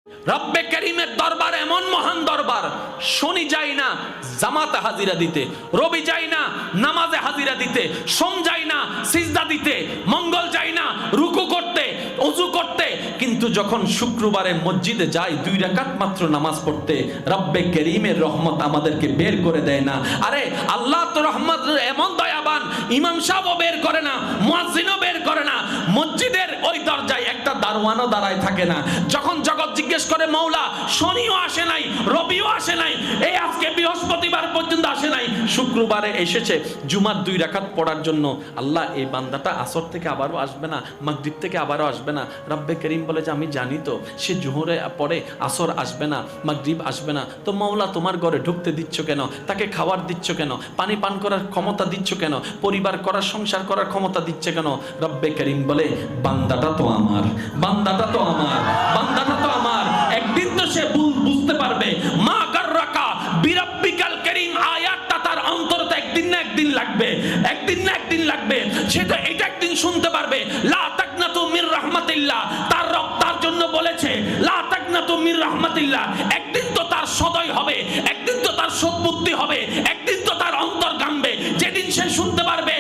রব্বে করিমের দরবার এমন মহান দরবার, শনি যায় না জামাতে হাজিরা দিতে, রবি যায় না নামাজে হাজিরা দিতে, সোম যায় না সিজদা দিতে, মঙ্গল যায় না রুকু করতে, ওযু করতে, কিন্তু যখন শুক্রবারে মসজিদে যায় 2 রাকাত মাত্র নামাজ পড়তে, রব্বে করিমের রহমত আমাদেরকে বের করে দেয় না। আরে আল্লাহ তো রহমত এমন দয়াবান, ইমাম সাহেবও বের করে না, মুয়াজ্জিনও বের করে না, মসজিদের ওই দরজায় একটা দারওয়ানও দাঁড়ায় থাকে না। যখন জগৎ জিজ্ঞেস করে মৌলা শনিও আসে নাই, রবিও আসে নাই, এই আজকে বৃহস্পতিবার পর্যন্ত আসে নাই, শুক্রবারে এসেছে জুমার 2 রাকাত পড়ার জন্য, আল্লাহ এই বান্দাটা আসর থেকে আবারও আসবে না, মাগরিব থেকে আবারও আসবে না? রব্বে করিম বলে যে আমি জানি তো সে জোহরে পরে আসর আসবে না, মাগরিব আসবে না, তো মৌলা তোমার ঘরে ঢুকতে দিচ্ছ কেন? তাকে খাওয়ার দিচ্ছ কেন? পানি পান করার ক্ষমতা দিচ্ছ কেন? পরিবার করার, সংসার করার ক্ষমতা দিচ্ছে কেন? রব্বে করিম বলে বান্দাটা তো আমার, বান্দাটা তো আমার, বান্দাটা তো আমার। একদিন তো সে বুঝতে পারবে। মা গাররাকা বিরাব্বিকাল করিম আয়াতটা তার অন্তরে একদিন না একদিন লাগবে, একদিন না একদিন লাগবে। সে তো এটা একদিন শুনতে পারবে, লা তাকনাতু মির রাহমাতিল্লাহ, তার রব তার জন্য বলেছে লা তাকনাতু মির রাহমাতিল্লাহ। একদিন তো তার সদয় হবে, একদিন তো তার সদ্বুদ্ধি হবে, একদিন তো তার অন্তর গামবে। যেদিন সে শুনতে পারবে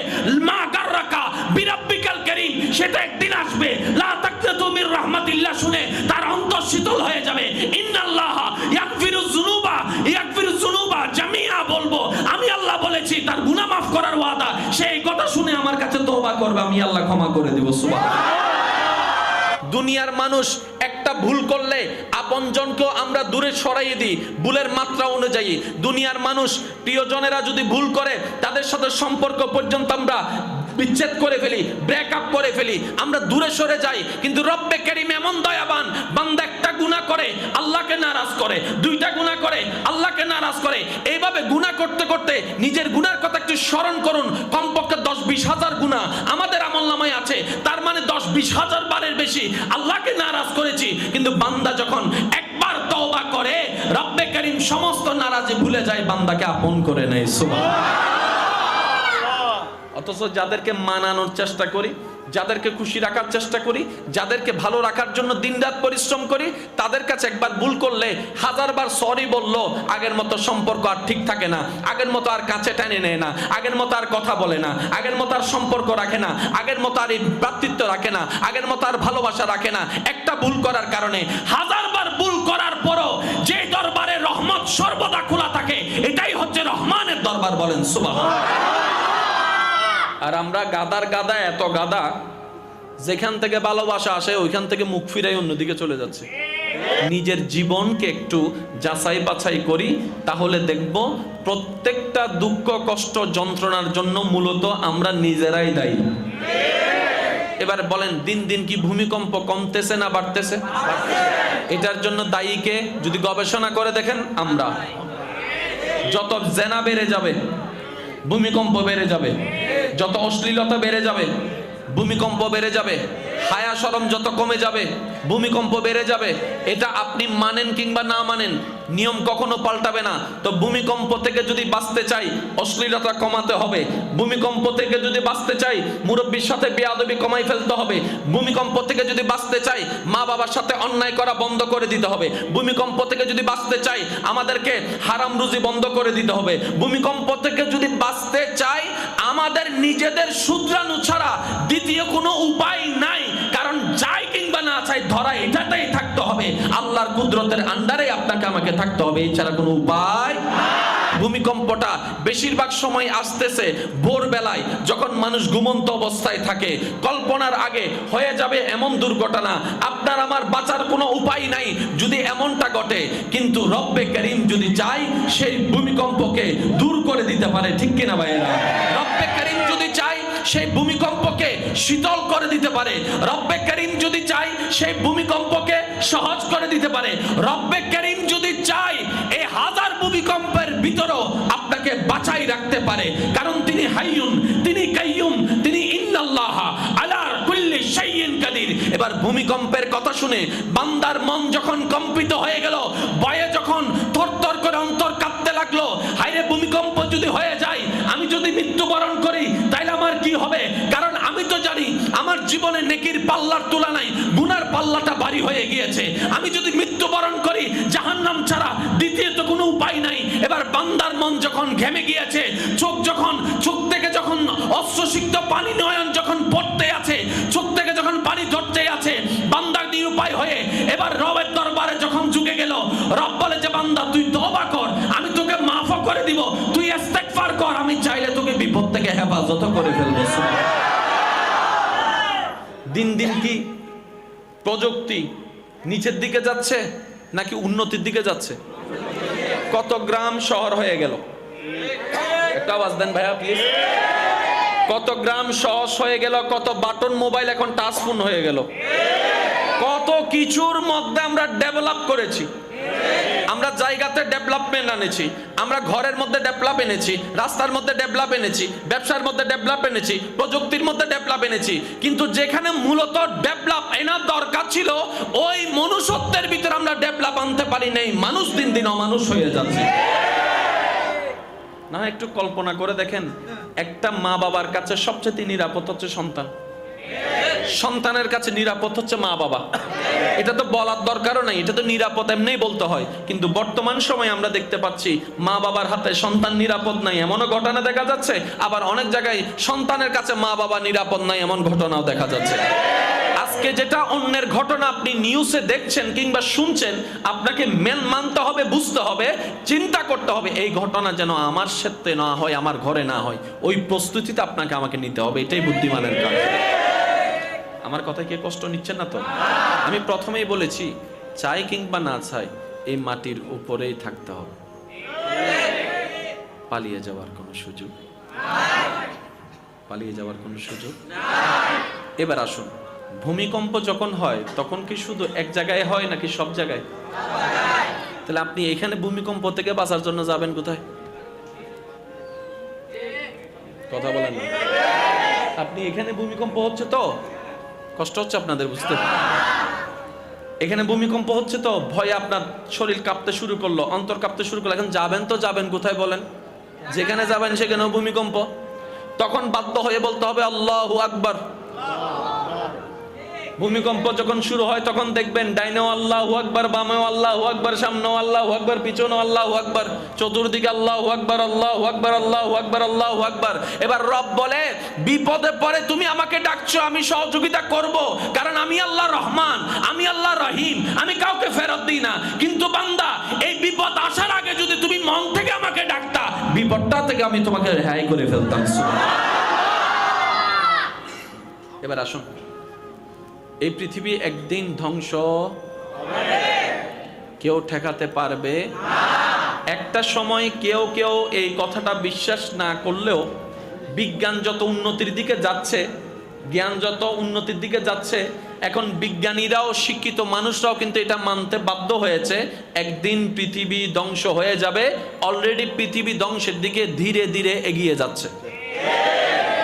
মা গাররাকা বিরাব্বিকাল করিম, সেটা একদিন আসবে। লা তাকনাতু মির রাহমাতিল্লাহ শুনে তার অন্তর শীতল হয়ে যাবে। ইন্নাল্লাহা ইয়াগফিরুজ যুনুবা জামিআ, বলবো আমি আল্লাহ বলেছি, তার গুনাহ মাফ করার ওয়াদা। সেই কথা শুনে আমার কাছে তওবা করবে, আমি আল্লাহ ক্ষমা করে দেব। সুবহানাল্লাহ। দুনিয়ার মানুষ একটা ভুল করলে আপনজনকেও আমরা দূরে সরাইয়ে দিই ভুলের মাত্রা অনুযায়ী। দুনিয়ার মানুষ প্রিয়জনেরা যদি ভুল করে তাদের সাথে সম্পর্ক পর্যন্ত আমরা বিচ্ছেদ করে ফেলি, ব্রেকআপ করে ফেলি, আমরা দূরে সরে যাই। কিন্তু রব্বে করিম এমন দয়াবান, বান্দা একটা গুনাহ করে আল্লাহকে নারাজ করে, 2টা গুনাহ করে আল্লাহকে নারাজ করে, এইভাবে গুনাহ করতে করতে নিজের গুনার কথা একটু স্মরণ করুন। কমপক্ষে 10-20 হাজার গুনাহ আমাদের আমলনামায় আছে, তার মানে 10-20 হাজার বারের বেশি আল্লাহকে নারাজ করেছি। কিন্তু বান্দা যখন একবার তওবা করে, রব্বে করিম সমস্ত নারাজি ভুলে যায়, বান্দাকে আপন করে নেয়। সুবহানাল্লাহ। অথচ যাদেরকে মানানোর চেষ্টা করি, যাদেরকে খুশি রাখার চেষ্টা করি, যাদেরকে ভালো রাখার জন্য দিনরাত পরিশ্রম করি, তাদের কাছে একবার ভুল করলে 1000 বার সরি বললো আগের মতো সম্পর্ক আর ঠিক থাকে না, আগের মতো আর কাছে টেনে নেয় না, আগের মতো আর কথা বলে না, আগের মতো আর সম্পর্ক রাখে না, আগের মতো আর এই ভ্রাতৃত্ব রাখে না, আগের মতো আর ভালোবাসা রাখে না। একটা ভুল করার কারণে 1000 বার ভুল করার পরও যে দরবারে রহমত সর্বদা খোলা থাকে, এটাই হচ্ছে রহমানের দরবার। বলেন সুবহানাল্লাহ। আর আমরা গাদার গাদা, এত গাদা, যেখান থেকে ভালোবাসা আসে ওইখান থেকে মুখ ফিরাই অন্যদিকে চলে যাচ্ছে। নিজের জীবনকে একটু যাচাই বাছাই করি, তাহলে দেখব প্রত্যেকটা দুঃখ কষ্ট যন্ত্রণার জন্য মূলত আমরা নিজেরাই দায়ী। এবার বলেন, দিন দিন কি ভূমিকম্প কমতেছে না বাড়তেছে? এটার জন্য দায়ীকে যদি গবেষণা করে দেখেন, আমরা। যত জেনা বেড়ে যাবে ভূমিকম্প বেড়ে যাবে, যত অশ্লীলতা বেড়ে যাবে ভূমিকম্প বেড়ে যাবে, হায়া শরম যত কমে যাবে ভূমিকম্প বেড়ে যাবে। এটা আপনি মানেন কিংবা না মানেন, নিয়ম কখনো পাল্টাবে না। তো ভূমিকম্প থেকে যদি বাঁচতে চাই, অশ্লীলতা কমাতে হবে। ভূমিকম্প থেকে যদি বাঁচতে চাই, মুরব্বির সাথে বেয়াদবি কমাই ফেলতে হবে। ভূমিকম্প থেকে যদি বাঁচতে চাই, মা বাবার সাথে অন্যায় করা বন্ধ করে দিতে হবে। ভূমিকম্প থেকে যদি বাঁচতে চাই, আমাদেরকে হারাম রুজি বন্ধ করে দিতে হবে। ভূমিকম্প থেকে যদি বাঁচতে চাই, আমাদের নিজেদের শুধরানো ছাড়া দ্বিতীয় কোনো উপায় নাই। কারণ যাই কিংবা না চাই, ধরা এটাতেই থাকতে হবে, আল্লাহর কুদরতের আন্ডারে আপনাকে আমাকে থাকতে হবে, এছাড়া কোনো উপায়। ভূমিকম্পটা বেশিরভাগ সময় আসতেছে ভোরবেলায়, যখন মানুষ ঘুমন্ত অবস্থায় থাকে। কল্পনার আগে হয়ে যাবে এমন দুর্ঘটনা, আপনার আমার বাঁচার কোনো উপায় নাই যদি এমনটা ঘটে। কিন্তু রব্বে করিম যদি চায়, সেই ভূমিকম্পকে দূর করে দিতে পারে। ঠিক কিনা ভাইয়েরা? রব্বে করিম যদি চায়, সেই ভূমিকম্পকে শীতল করে দিতে পারে। রব্বে করিম যদি চায়, সেই ভূমিকম্পকে সহজ করে দিতে পারে। রব্বে করিম যদি চায়, এই 1000 ভূমিকম্পের ভিতরেও আপনাকে বাঁচাই রাখতে পারে। কারণ তিনি হাইয়ুন, তিনি কাইয়ুম, তিনি ইন্নাল্লাহা আলা কুল্লি শাইইন কাদির। এবার ভূমিকম্পের কথা শুনে বান্দার মন যখন কম্পিত হয়ে গেল, ভয়ে যখন থরথর করে অন্তর কাঁপতে লাগলো, হায়রে ভূমিকম্প যদি হয়ে যায়, আমি যদি মৃত্যুবরণ করি, তাইলে আমার কি হবে? কারণ আমি তো জানি আমার জীবনে নেকির পাল্লার তুলনায় গুনার পাল্লাটা ভারী হয়ে গিয়েছে। আমি যদি মৃত্যুবরণ ছাড়া দ্বিতীয়ত কোনো উপায় নাই। এবার বান্দার মন যখন ঘেমে গিয়েছে, চোখ থেকে যখন অশ্রুসিক্ত পানি নয়ন যখন পড়তে আছে, চোখ থেকে যখন পানি ঝরতে আছে, বান্দার নিরুপায় হয়ে এবার রবের দরবারে যখন ঝুঁকে গেল, রব বলে যে বান্দা তুই তওবা কর, আমি তোকে মাফ করে দিব, তুই ইস্তেগফার কর, আমি চাইলে তোকে বিপদ থেকে হেফাজত করে ফেলবো। দিন দিন কি প্রযুক্তি নিচের দিকে যাচ্ছে নাকি উন্নতির দিকে যাচ্ছে? কত গ্রাম শহর হয়ে গেল, একটা আওয়াজ দেন ভাইয়া প্লিজ। কত গ্রাম সহজ হয়ে গেল, কত বাটন মোবাইল এখন টাচ ফোন হয়ে গেল, কত কিছুর মধ্যে আমরা ডেভেলপ করেছি। আমরা জায়গাতে ডেভেলপমেন্ট এনেছি, আমরা ঘরের মধ্যে ডেভেলপ এনেছি, রাস্তার মধ্যে ডেভেলপ এনেছি, ব্যবসার মধ্যে ডেভেলপ এনেছি, প্রযুক্তির মধ্যে ডেভেলপ এনেছি, কিন্তু যেখানে মূলত ডেভেলপ এনার দরকার ছিল ওই মনুষ্যত্বের ভিতরে আমরা ডেভেলপ আনতে পারি নাই। মানুষ দিন দিন অমানুষ হয়ে যাচ্ছে। না, একটু কল্পনা করে দেখেন, একটা মা বাবার কাছে সবচেয়ে নিরাপদ হচ্ছে সন্তান, সন্তানের কাছে নিরাপদ হচ্ছে মা বাবা। এটা তো বলার দরকারও নাই, এটা তো নিরাপদ এমনিই বলতে হয়। কিন্তু বর্তমান সময়ে আমরা দেখতে পাচ্ছি মা বাবার হাতে সন্তান নিরাপদ নাই, এমনও ঘটনা দেখা যাচ্ছে। আবার অনেক জায়গায় সন্তানের কাছে মা বাবা নিরাপদ নাই, এমন ঘটনাও দেখা যাচ্ছে। আজকে যেটা অন্যের ঘটনা আপনি নিউজে দেখছেন কিংবা শুনছেন, আপনাকে মানতে হবে, বুঝতে হবে, চিন্তা করতে হবে, এই ঘটনা যেন আমার সাথে না হয়, আমার ঘরে না হয়, ওই প্রস্তুতিতে আপনাকে আমাকে নিতে হবে। এটাই বুদ্ধিমানের কাজ। আমার কথা কি কষ্ট নিচ্ছেন না তো? আমি প্রথমেই বলেছি, চাই কিংবা না চাই এই মাটির উপরেই থাকতে হবে, পালিয়ে যাওয়ার কোনো সুযোগ, পালিয়ে যাওয়ার কোনো সুযোগ। এবার আসুন, ভূমিকম্প যখন হয় তখন কি শুধু এক জায়গায় হয় নাকি সব জায়গায়? তাহলে আপনি এখানে ভূমিকম্প থেকে বাঁচার জন্য যাবেন কোথায়? কথা বলেন না। আপনি এখানে ভূমিকম্প হচ্ছে তো কষ্ট হচ্ছে আপনাদের বুঝতে, এখানে ভূমিকম্প হচ্ছে তো ভয়ে আপনার শরীর কাঁপতে শুরু করলো, অন্তর কাঁপতে শুরু করলো। এখন যাবেন তো যাবেন কোথায় বলেন? যেখানে যাবেন সেখানেও ভূমিকম্প। তখন বাধ্য হয়ে বলতে হবে আল্লাহু আকবার। ভূমিকম্প যখন শুরু হয় তখন দেখবেন ডাইনেও আল্লাহু আকবার, বামেও আল্লাহু আকবার, সামনেও আল্লাহু আকবার, পিছনেও আল্লাহু আকবার, চতুর্দিকে আল্লাহু আকবার, আল্লাহু আকবার, আল্লাহু আকবার, আল্লাহু আকবার। এবার রব বলে বিপদে পড়ে তুমি আমাকে ডাকছো, আমি সহযোগিতা করব, কারণ আমি আল্লাহ রহমান, আমি আল্লাহ রহিম, আমি কাউকে ফেরত দিই না। কিন্তু বান্দা, এই বিপদ আসার আগে যদি তুমি মন থেকে আমাকে ডাকতা, বিপদটা থেকে আমি তোমাকে রেহাই করে ফেলতাম। এবার আসুন, এই পৃথিবী একদিন ধ্বংস হবে, কেউ ঠেকাতে পারবে না। একটা সময় কেউ কেউ এই কথাটা বিশ্বাস না করলেও বিজ্ঞান যত উন্নতির দিকে যাচ্ছে, জ্ঞান যত উন্নতির দিকে যাচ্ছে, এখন বিজ্ঞানীরাও শিক্ষিত মানুষরাও কিন্তু এটা মানতে বাধ্য হয়েছে, একদিন পৃথিবী ধ্বংস হয়ে যাবে। অলরেডি পৃথিবী ধ্বংসের দিকে ধীরে ধীরে এগিয়ে যাচ্ছে।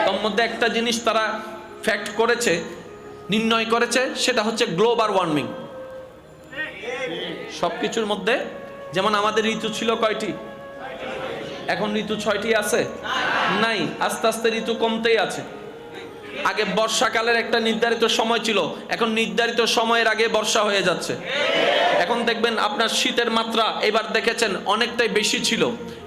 তার মধ্যে একটা জিনিস তারা ফ্যাক্ট করেছে, নির্ণয় করেছে, সেটা হচ্ছে গ্লোবাল ওয়ার্মিং। সবকিছুর মধ্যে, যেমন আমাদের ঋতু ছিল কয়টি? এখন ঋতু 6টি আছে? নাই, আস্তে আস্তে ঋতু কমতেই আছে। আগে বর্ষাকালের একটা নির্ধারিত সময় ছিল, এখন নির্ধারিত সময়ের আগে বর্ষা হয়ে যাচ্ছে। এখন দেখবেন আপনার শীতের মাত্রা এবার দেখেছেন অনেকটাই বেশি ছিল,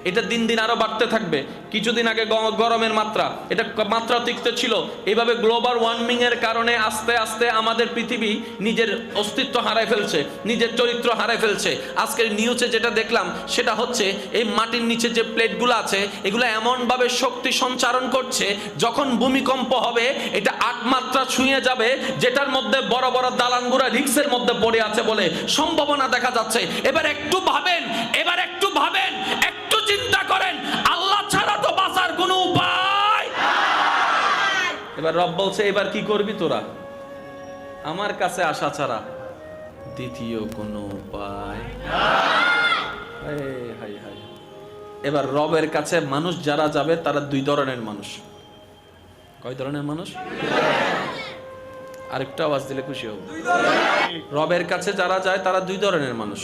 এটা দিন দিন আরো বাড়তে থাকবে। কিছুদিন আগে গরমের মাত্রা, এটা মাত্রা অতিরিক্ত ছিল। এইভাবে গ্লোবাল ওয়ার্মিং এর কারণে আস্তে আস্তে আমাদের পৃথিবী নিজের অস্তিত্ব হারায় ফেলছে, নিজের চরিত্র হারায় ফেলছে। আজকের নিউজে যেটা দেখলাম সেটা হচ্ছে এই মাটির নিচে যে প্লেটগুলো আছে এগুলো এমনভাবে শক্তি সঞ্চারণ করছে, যখন ভূমিকম্প হবে এটা 8 মাত্রা ছুঁয়ে যাবে, যেটার মধ্যে বড় বড় দালানগুড়া রিক্সের মধ্যে পড়ে আছে বলে সম্ভাবনা দেখা যাচ্ছে। এবার একটু ভাবেন, একটু চিন্তা করেন, আল্লাহ ছাড়া তো বাঁচার কোনো উপায়। এবার রব বলছে এবার কি করবি তোরা? আমার কাছে আসা ছাড়া দ্বিতীয় কোনো উপায় নাই। এবার রবের কাছে মানুষ যারা যাবে তারা 2 ধরনের মানুষ। কয় ধরনের মানুষ? আরেকটা আওয়াজ দিলে খুশি হব। রবের কাছে যারা যায় তারা 2 ধরনের মানুষ।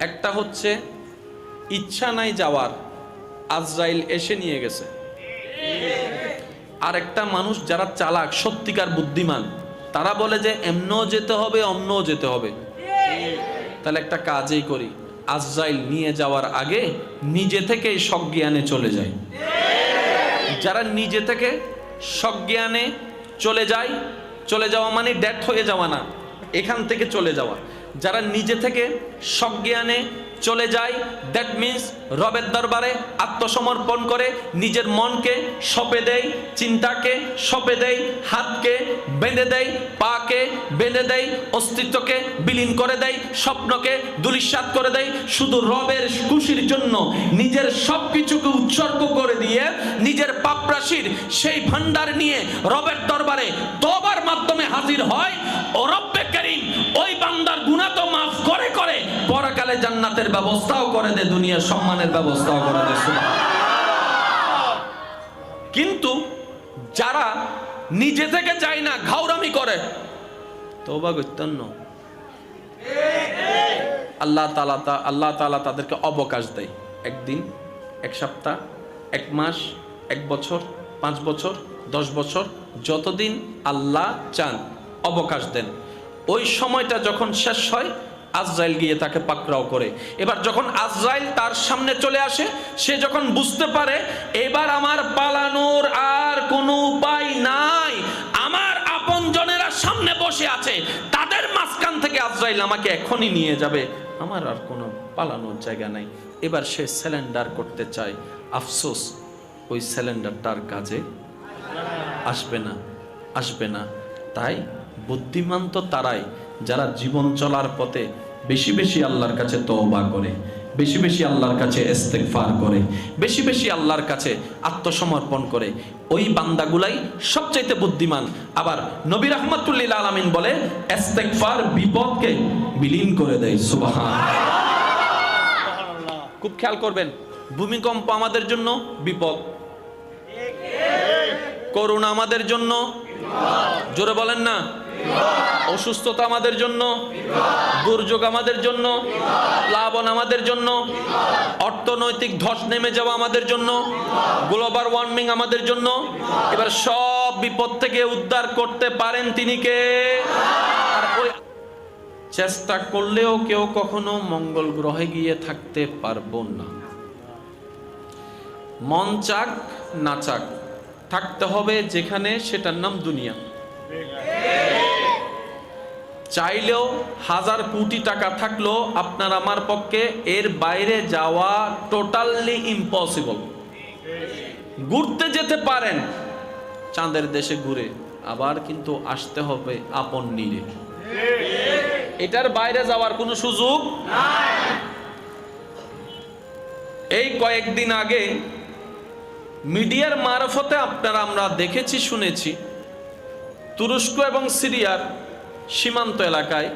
একটা হচ্ছে ইচ্ছা নাই যাওয়ার, আজরাইল এসে নিয়ে গেছে। আর একটা মানুষ যারা চালাক, সত্যিকার বুদ্ধিমান, তারা বলে যে এমনও যেতে হবে, অন্যও যেতে হবে, তাহলে একটা কাজই করি, আজরাইল নিয়ে যাওয়ার আগে নিজে থেকেই সজ্ঞানে চলে যায়। যারা নিজে থেকে সজ্ঞানে চলে যাওয়া মানে ডেথ হয়ে যাওয়া না, এখান থেকে চলে যাওয়া। যারা নিজে থেকে সজ্ঞানে চলে যায়, দ্যাট মিন্স রবের দরবারে আত্মসমর্পণ করে নিজের মনকে সঁপে দেয়, চিন্তাকে সঁপে দেয়, হাতকে বেঁধে দেয়, পাকে বেঁধে দেয়, অস্তিত্বকে বিলীন করে দেয়, স্বপ্নকে ধূলিসাৎ করে দেয়, শুধু রবের খুশির জন্য নিজের সব কিছুকে উৎসর্গ করে দিয়ে নিজের পাপরাশির সেই ভান্ডার নিয়ে রবের দরবারে তওবার মাধ্যমে হাজির হয়। ও রব্বে কারীম ওই বান্দার গুনাহ তো মাফ করে করে পরকালে জান্নাতের ব্যবস্থাও করে দে, দুনিয়ার সম্মানের ব্যবস্থাও করে দে। কিন্তু যারা নিজে থেকে যায় না, ঘাউরামি করে, তওবা করতেন না, আল্লাহ তাআলা তাদেরকে অবকাশ দেয়। একদিন, এক সপ্তাহ, এক মাস, এক বছর, 5 বছর, 10 বছর, যতদিন আল্লাহ চান অবকাশ দেন। ওই সময়টা যখন শেষ হয়, আজরাইল গিয়ে তাকে পাকড়াও করে। এবার যখন আজরাইল তার সামনে চলে আসে, সে যখন বুঝতে পারে এবার আমার পালানোর আর কোনো উপায় নাই, আমার আপনজনেরা সামনে বসে আছে, তাদের মাঝখান থেকে আজরাইল আমাকে এখনই নিয়ে যাবে, আমার আর কোনো পালানোর জায়গা নাই। এবার সে সিলিন্ডার করতে চায়। আফসোস, ওই সিলিন্ডারটার কাজে আসবে না। তাই বুদ্ধিমান তো তারাই যারা জীবন চলার পথে বেশি বেশি আল্লাহর কাছে তওবা করে, বেশি বেশি আল্লাহর কাছে ইস্তেগফার করে, বেশি বেশি আল্লাহর কাছে আত্মসমর্পণ করে। ওই বান্দাগুলাই সবচাইতে বুদ্ধিমান। আবার নবী রাহমাতুল লিল আলামিন বলে, ইস্তেগফার বিপদকে বিলীন করে দেয়। সুবহানাল্লাহ। খুব খেয়াল করবেন, ভূমিকম্প আমাদের জন্য বিপদ, করোনা আমাদের জন্য, জোরে বলেন না, অসুস্থতা আমাদের জন্য, দুর্যোগ আমাদের জন্য, প্লাবন আমাদের জন্য, অর্থনৈতিক ধস নেমে যাওয়া আমাদের জন্য, গ্লোবাল ওয়ার্মিং আমাদের জন্য। এবার সব বিপদ থেকে উদ্ধার করতে পারেন তিনি কে? আর ওই চেষ্টা করলেও কেউ কখনো মঙ্গল গ্রহে গিয়ে থাকতে পারবো না। মন চাক না চাক থাকতে হবে যেখানে, সেটার নাম দুনিয়া। চাইলেও 1000 কোটি টাকা থাকলেও আপনার আমার পক্ষে এর বাইরে যাওয়া টোটালি ইম্পসিবল। ঘুরতে যেতে পারেন চাঁদের দেশে ঘুরে, আবার কিন্তু আসতে হবে আপন নীড়ে, এটার বাইরে যাওয়ার কোনো সুযোগ নাই। এই কয়েকদিন আগে মিডিয়ার মারফতে আমরা দেখেছি, শুনেছি, তুরস্ক এবং সিরিয়ার সীমান্ত এলাকায়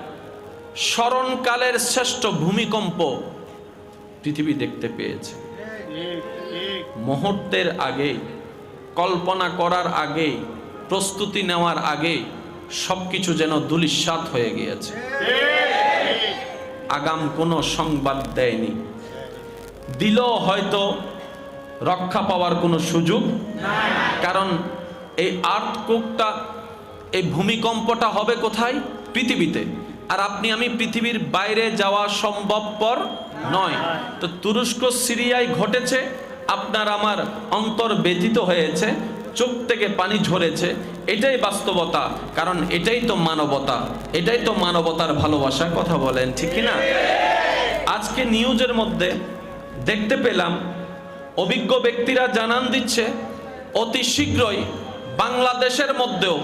স্মরণকালের শ্রেষ্ঠ ভূমিকম্প পৃথিবী দেখতে পেয়েছে। মুহূর্তের আগে, কল্পনা করার আগে, প্রস্তুতি নেওয়ার আগে সবকিছু যেন ধূলিসাৎ হয়ে গিয়েছে। আগাম কোনো সংবাদ দেয়নি, দিলেও হয়তো রক্ষা পাওয়ার কোনো সুযোগ নাই। কারণ এই আর্থকোকটা, এই ভূমিকম্পটা হবে কোথায়? পৃথিবীতে। আর আপনি আমি পৃথিবীর বাইরে যাওয়া সম্ভবপর নয়। তো তুরস্ক সিরিয়ায় ঘটেছে, আপনার আমার অন্তর ব্যথিত হয়েছে, চোখ থেকে পানি ঝরেছে। এটাই বাস্তবতা, কারণ এটাই তো মানবতা, এটাই তো মানবতার ভালোবাসা। কথা বলেন ঠিক কিনা? আজকে নিউজের মধ্যে দেখতে পেলাম, অভিজ্ঞ ব্যক্তিরা জানান দিচ্ছে অতি শীঘ্রই বাংলাদেশের মধ্যেও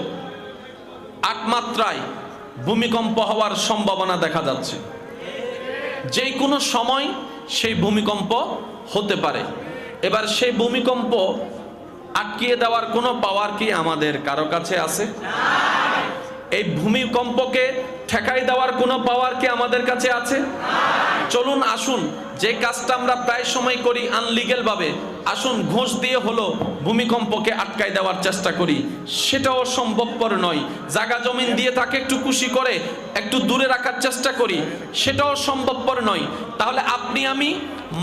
8 মাত্রায় ভূমিকম্প হওয়ার সম্ভাবনা দেখা যাচ্ছে। যে কোনো সময় সেই ভূমিকম্প হতে পারে। এবার সেই ভূমিকম্প আটকিয়ে দেওয়ার কোনো পাওয়ার কি আমাদের কারো কাছে আছে? এই ভূমিকম্পকে ঠেকাই দেওয়ার কোনো পাওয়ার কি আমাদের কাছে আছে? চলুন, আসুন, যে কাজটা আমরা প্রায় সময় করি আনলিগ্যাল ভাবে, আসুন ঘুষ দিয়ে হলো ভূমিকম্পকে আটকাই দেওয়ার চেষ্টা করি। সেটাও সম্ভবপর নয়। জায়গা জমিন দিয়ে তাকে একটু খুশি করে একটু দূরে রাখার চেষ্টা করি, সেটাও সম্ভবপর নয়। তাহলে আপনি আমি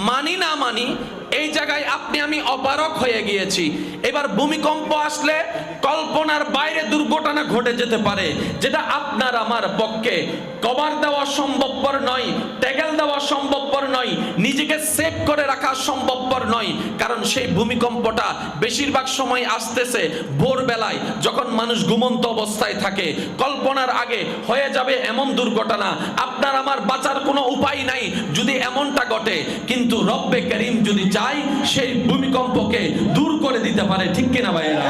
মানি না মানি, এই জায়গায় আপনি আমি অপারক হয়ে গিয়েছি। এবার ভূমিকম্প আসলে কল্পনার বাইরে দুর্ঘটনা ঘটে যেতে পারে, যেটা আপনার আমার পক্ষে কভার দেওয়া সম্ভবপর নয়, ট্যাগেল দেওয়া সম্ভবপর নয়। নিজেকে সেভ করে রাখা সম্ভবপর নয়, কারণ সেই ভূমিকম্পটা বেশিরভাগ সময় আসতেছে ভোরবেলায়, যখন মানুষ ঘুমন্ত অবস্থায় থাকে। কল্পনার আগে হয়ে যাবে এমন দুর্ঘটনা, আপনার আমার বাঁচার কোনো উপায় নাই যদি এমনটা ঘটে। কিন্তু রব্বে করিম যদি চায় সেই ভূমিকম্পকে দূর করে দিতে পারে, ঠিক কিনা ভাইয়েরা?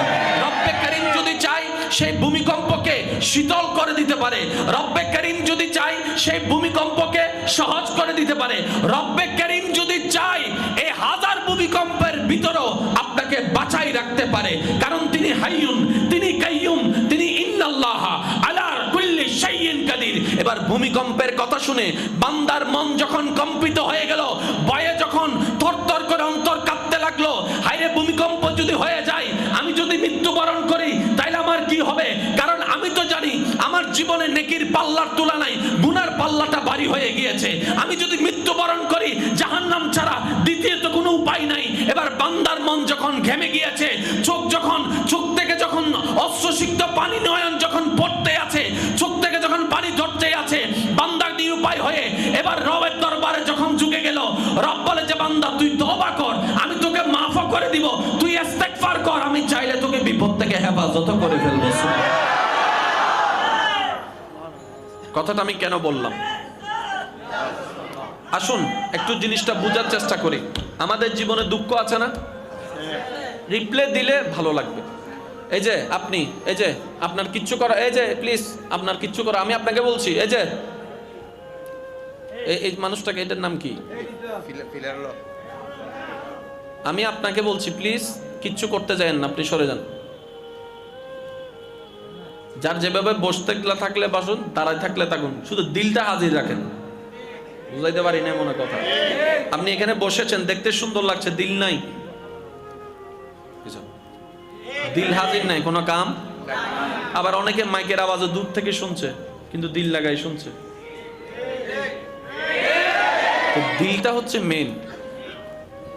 রব্বে করিম যদি চায় সেই ভূমিকম্পকে শীতল করে দিতে পারে। রব্বে করিম যদি চায় সেই ভূমিকম্পকে সহজ করে দিতে পারে। রব্বে করিম যদি চায় এই হাজার ভূমিকম্পের ভিতরেও আপনাকে বাঁচাই রাখতে পারে, কারণ তিনি হাইয়ুন, তিনি কাইয়ুম, তিনি ইন্নাল্লাহ আলা কুল্লি শাইইন কাদির। এবার ভূমিকম্পের কথা শুনে বান্দার মন যখন কম্পিত হয়ে গেল, ভয়ে যখন থরথর করে অন্তর কাঁপতে লাগলো, হায়রে ভূমিকম্প যদি হয়ে যায়, আমি যদি মৃত্যুবরণ করি তাইলে আমার কি হবে? কারণ আমি তো জানি আমার জীবনে নেকির পাল্লার তুলনায় গুনার পাল্লাটা ভারী হয়ে গিয়েছে। আমি যদি মৃত্যুবরণ করি জাহান্নাম ছাড়া দ্বিতীয়ত কোনো উপায় নাই। এবার বান্দার মন যখন ঘেমে গিয়েছে, চোখ থেকে যখন অশ্রুসিক্ত পানি নয়ন যখন পড়তে আছে, চোখ থেকে যখন পানি ঝরতে আছে, বান্দা নিরুপায় হয়ে এবার রবের দরবারে যখন ঝুঁকে গেল, রব বলে যে বান্দা তুই তওবা কর, আমি তোকে মাফ করে দিব, তুই ইস্তেগফার কর, আমি চাইলে তোকে বিপদ থেকে হেফাজত করে ফেলব। কথাটা আমি কেন বললাম? আসুন একটু জিনিসটা বোঝার চেষ্টা করি। আমাদের জীবনে দুঃখ আছে না? রিপ্লে দিলে ভালো লাগবে। এই যে আপনি, এই যে আপনার কিচ্ছু করা, এই যে প্লিজ আপনার কিচ্ছু করা, আমি আপনাকে বলছি, এই যে এই মানুষটাকে, এটার নাম কি? আমি আপনাকে বলছি প্লিজ কিচ্ছু করতে যায়েন না, আপনি সরে যান। যার যেভাবে বসতে থাকলে বসুন, দাঁড়ায় থাকলে থাকুন, শুধু দিলটা হাজির রাখেন। বুঝাইতে পারি না মনে কথা। আপনি এখানে বসেছেন, দেখতে সুন্দর লাগছে, দিল নাই, দিল হাজির নাই, কোনো কাম। আবার অনেকে মাইকের আওয়াজে দূর থেকে শুনছে কিন্তু দিল লাগাই শুনছে। তো দিলটা হচ্ছে মেন।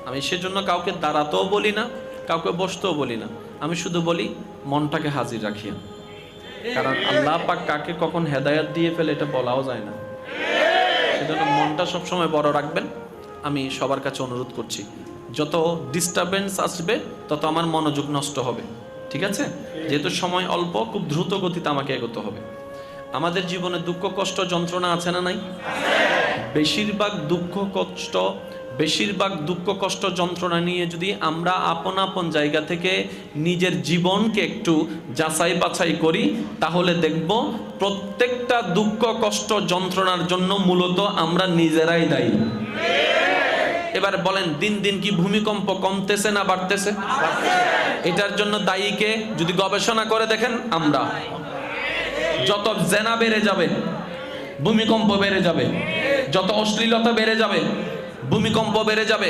আমি সেজন্য কাউকে দাঁড়াতেও বলি না, কাউকে বসতেও বলি না, আমি শুধু বলি মনটাকে হাজির রাখিয়া। কারণ আল্লাহ পাক কাকে কখন হেদায়েত দিয়ে ফেলে এটা বলাও যায় না। সেজন্য মনটা সবসময় বড় রাখবেন। আমি সবার কাছে অনুরোধ করছি, যত ডিস্টারবেন্স আসবে তত আমার মনোযোগ নষ্ট হবে, ঠিক আছে? যেহেতু সময় অল্প, খুব দ্রুত গতিতে আমাকে এগোতে হবে। আমাদের জীবনে দুঃখ কষ্ট যন্ত্রণা আছে না নাই? বেশিরভাগ দুঃখ কষ্ট যন্ত্রণা নিয়ে যদি আমরা আপন আপন জায়গা থেকে নিজের জীবনকে একটু যাচাই বাছাই করি, তাহলে দেখব প্রত্যেকটা দুঃখ কষ্ট যন্ত্রণার জন্য মূলত আমরা নিজেরাই দায়ী। এবার বলেন, দিন দিন কি ভূমিকম্প কমতেছে না বাড়তেছে? এটার জন্য দায়ীকে যদি গবেষণা করে দেখেন, আমরা। যত জেনা বেড়ে যাবে ভূমিকম্প বেড়ে যাবে, যত অশ্লীলতা বেড়ে যাবে ভূমিকম্প বেড়ে যাবে,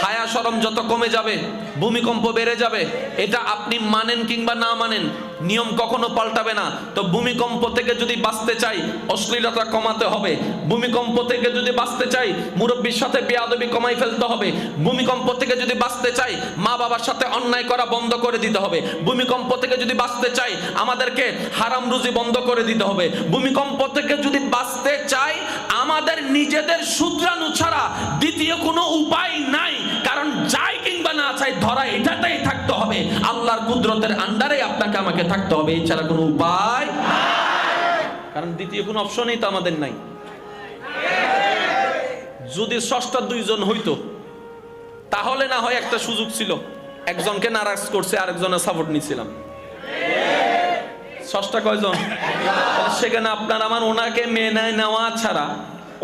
হায়া শরম যত কমে যাবে ভূমিকম্প বেড়ে যাবে। এটা আপনি মানেন কিংবা না মানেন, নিয়ম কখনো পাল্টাবে না। তো ভূমিকম্প থেকে যদি বাঁচতে চাই অশ্লীলতা কমাতে হবে। ভূমিকম্প থেকে যদি বাঁচতে চাই মুরব্বির সাথে বেয়াদবি কমাই ফেলতে হবে। ভূমিকম্প থেকে যদি বাঁচতে চাই মা বাবার সাথে অন্যায় করা বন্ধ করে দিতে হবে। ভূমিকম্প থেকে যদি বাঁচতে চাই আমাদেরকে হারাম রুজি বন্ধ করে দিতে হবে। ভূমিকম্প থেকে যদি বাঁচতে চাই আমাদের নিজেদের শুধরানো ছাড়া দ্বিতীয় কোনো উপায় নাই। কারণ যাই কিংবা না চাই ধরা এটাতেই থাকতে হবে। আল্লাহর কুদরতের আন্ডারে আপনাকে আমাকে থাকতে হবে, এছাড়া কোনো উপায় নাই। কারণ দ্বিতীয় কোনো অপশনই তো আমাদের নাই। যদি স্রষ্টা দুইজন হইতো তাহলে না হয় একটা সুযোগ ছিল, একজনকে নারাজ করছে আরেকজনের সাপোর্ট নিছিলাম। স্রষ্টা কয়জন? সেখানে আপনার আমার ওনাকে মেনে নেওয়া ছাড়া,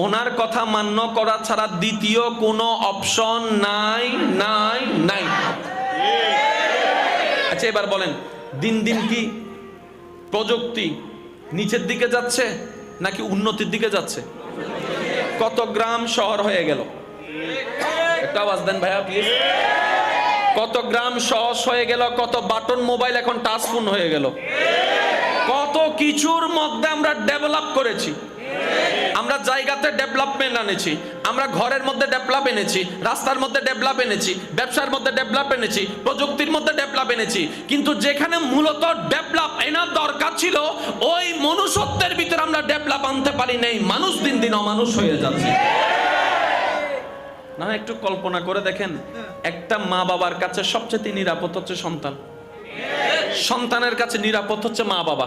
ওনার কথা মান্য করা ছাড়া দ্বিতীয় কোনো অপশন নাই নাই নাই। আচ্ছা এবার বলেন, দিন দিন কি প্রযুক্তি নিচের দিকে যাচ্ছে নাকি উন্নতির দিকে যাচ্ছে? কত গ্রাম শহর হয়ে গেল, একটা আওয়াজ দেন ভাইয়া প্লিজ। কত গ্রাম সহজ হয়ে গেল, কত বাটন মোবাইল এখন টাচ ফোন হয়ে গেল, কত কিছুর মধ্যে আমরা ডেভেলপ করেছি। আমরা জায়গাতে ডেভেলপমেন্ট এনেছি, আমরা ঘরের মধ্যে ডেভেলপ এনেছি, রাস্তার মধ্যে ডেভেলপ এনেছি, ব্যবসার মধ্যে ডেভেলপ এনেছি, প্রযুক্তির মধ্যে ডেভেলপ এনেছি। কিন্তু যেখানে মূলত ডেভেলপ এনার দরকার ছিল ওই মনুষ্যত্বের ভিতরে আমরা ডেভেলপ আনতে পারি নাই। মানুষ দিন দিন অমানুষ হয়ে যাচ্ছে। না একটু কল্পনা করে দেখেন, একটা মা বাবার কাছে সবচেয়ে নিরাপদ হচ্ছে সন্তান, সন্তানের কাছে নিরাপদ হচ্ছে মা বাবা।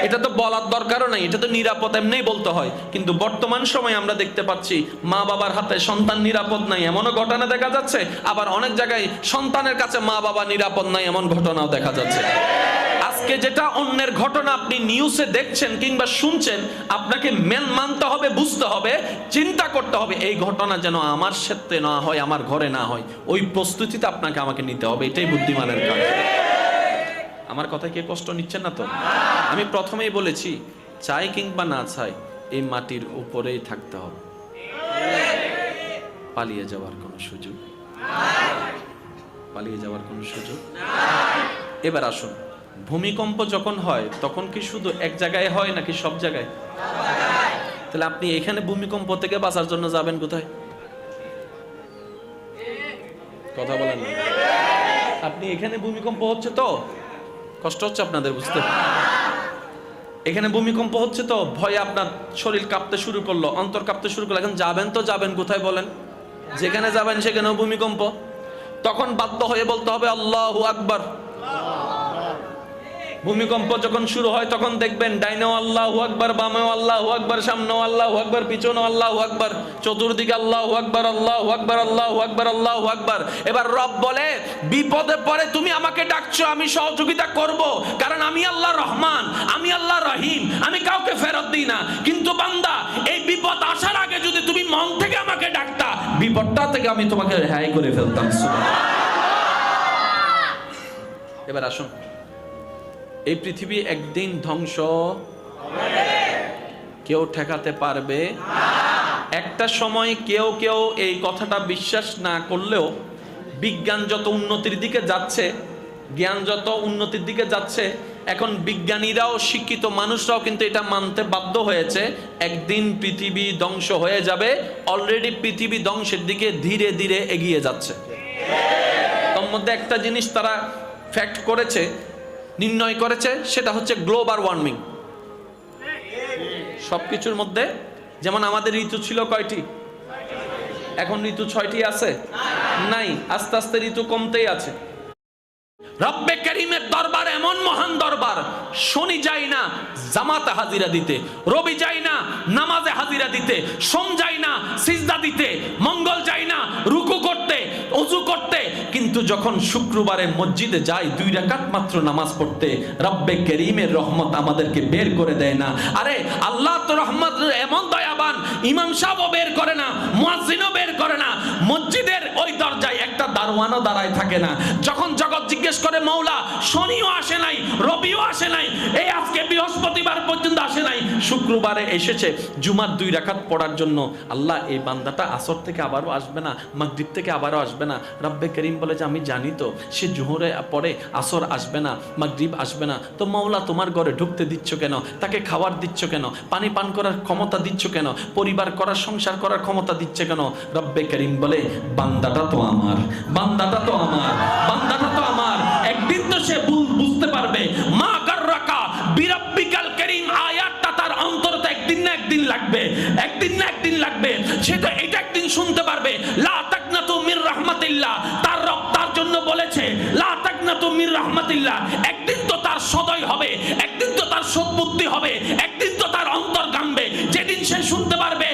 এটা তো বলার দরকারও নাই, এটা তো নিরাপদ এমনিই বলতে হয়। কিন্তু বর্তমান সময়ে আমরা দেখতে পাচ্ছি মা বাবার হাতে সন্তান নিরাপদ নাই, এমনও ঘটনা দেখা যাচ্ছে। আবার অনেক জায়গায় সন্তানের কাছে মা বাবা নিরাপদ নাই, এমন ঘটনাও দেখা যাচ্ছে। আজকে যেটা অন্যের ঘটনা আপনি নিউজে দেখছেন কিংবা শুনছেন, আপনাকে মানতে হবে, বুঝতে হবে, চিন্তা করতে হবে এই ঘটনা যেন আমার সাথে না হয়, আমার ঘরে না হয়। ওই প্রস্তুতিটা আপনাকে আমাকে নিতে হবে, এটাই বুদ্ধিমানের কাজ। আমার কথায় কে কষ্ট নিচ্ছেন না তো? আমি প্রথমেই বলেছি, চাই কিংবা না চাই এই মাটির উপরেই থাকতে হবে, পালিয়ে যাওয়ার কোনো সুযোগ, পালিয়ে যাওয়ার কোনো সুযোগ। এবার আসুন, ভূমিকম্প যখন হয় তখন কি শুধু এক জায়গায় হয় নাকি সব জায়গায়? তাহলে আপনি এখানে ভূমিকম্প থেকে বাঁচার জন্য যাবেন কোথায়? কথা বলেন না। আপনি এখানে ভূমিকম্প হচ্ছে তো কষ্ট হচ্ছে আপনাদের বুঝতে, এখানে ভূমিকম্প হচ্ছে তো ভয়ে আপনার শরীর কাঁপতে শুরু করলো, অন্তর কাঁপতে শুরু করলো। এখন যাবেন তো যাবেন কোথায় বলেন? যেখানে যাবেন সেখানেও ভূমিকম্প। তখন বাধ্য হয়ে বলতে হবে আল্লাহু আকবার। ভূমিকম্প যখন শুরু হয় তখন দেখবেন ডাইনেও আল্লাহু আকবার, বামেও আল্লাহু আকবার, সামনেও আল্লাহু আকবার, পিছনেও আল্লাহু আকবার, চতুর্দিকে আল্লাহু আকবার, আল্লাহু আকবার, আল্লাহু আকবার, আল্লাহু আকবার। এবার রব বলে, বিপদে পড়ে তুমি আমাকে ডাকছো, আমি সহযোগিতা করব, কারণ আমি আল্লাহ রহমান, আমি আল্লাহ রহিম, আমি কাউকে ফেরত দিই না। কিন্তু বান্দা, এই বিপদ আসার আগে যদি তুমি মন থেকে আমাকে ডাকতা, বিপদটা থেকে আমি তোমাকে রেহাই করে ফেলতাম। এবার আসুন, এই পৃথিবী একদিন ধ্বংস হবে, কেউ ঠেকাতে পারবে না। একটা সময় কেউ কেউ এই কথাটা বিশ্বাস না করলেও বিজ্ঞান যত উন্নতির দিকে যাচ্ছে, জ্ঞান যত উন্নতির দিকে যাচ্ছে, এখন বিজ্ঞানীরাও শিক্ষিত মানুষরাও কিন্তু এটা মানতে বাধ্য হয়েছে, একদিন পৃথিবী ধ্বংস হয়ে যাবে। অলরেডি পৃথিবী ধ্বংসের দিকে ধীরে ধীরে এগিয়ে যাচ্ছে। তার মধ্যে একটা জিনিস তারা ফ্যাক্ট করেছে, নির্ণয় করেছে, সেটা হচ্ছে গ্লোবাল ওয়ার্মিং। সবকিছুর মধ্যে, যেমন আমাদের ঋতু ছিল কয়টি? এখন ঋতু 6টি আছে? নাই, আস্তে আস্তে ঋতু কমতেই আছে। রব্বে কারীমের দরবার এমন মহান দরবার, শনি যায় না জামাতে হাজিরা দিতে, রবি যায় না নামাজে হাজিরা দিতে, সোম যায় না সিজদা দিতে, মঙ্গল যায় না রুকু করতে, ওযু করতে, কিন্তু যখন শুক্রবারে মসজিদে যায় 2 রাকাত মাত্র নামাজ পড়তে, রব্বে কারীমের রহমত আমাদেরকে বের করে দেয় না। আরে আল্লাহ তো রহমত এমন দয়াবান, ইমাম সাহেবও বের করে না, মুয়াজ্জিনও বের করে না, মসজিদের ওই দরজায় একটা দারওয়ানও দাঁড়ায় থাকে না। যখন জগৎ জিজ্ঞেস করে মৌলা শনিও আসে নাই, রবিও আসে নাই, এই আজকে বৃহস্পতিবার পর্যন্ত আসে নাই, শুক্রবারে এসেছে জুমার 2 রাকাত পড়ার জন্য, আল্লাহ এই বান্দাটা আসর থেকে আবারও আসবে না, মাগরিব থেকে আবারও আসবে না? রব্বে কারীম বলে যে আমি জানি তো সে জোহরে পরে আসর আসবে না, মাগরিব আসবে না, তো মাওলা তোমার ঘরে ঢুকতে দিচ্ছ কেন? তাকে খাওয়ার দিচ্ছ কেন? পানি পান করার ক্ষমতা দিচ্ছ কেন? পরিবার করার, সংসার করার ক্ষমতা দিচ্ছে কেন? রব্বে কারীম বলে বান্দাটা তো আমার, বান্দাটা তো আমার, বান্দাটা তো আমার। একদিন তো সে বুঝতে পারবে, মা গাররাকা বিরাব্বিকাল কারীম আয়াতটা তার অন্তরে একদিন না একদিন লাগবে, একদিন না একদিন লাগবে। সে তো এটা একদিন শুনতে পারবে, লা তাকনাতু মির রাহমাতিল্লাহ, তার রব তার জন্য বলেছে লা তাকনাতু মির রাহমাতিল্লাহ। একদিন তো তার সদয় হবে, একদিন তো তার সদ্বুদ্ধি হবে, একদিন তো তার অন্তর গামবে। যেদিন সে শুনতে পারবে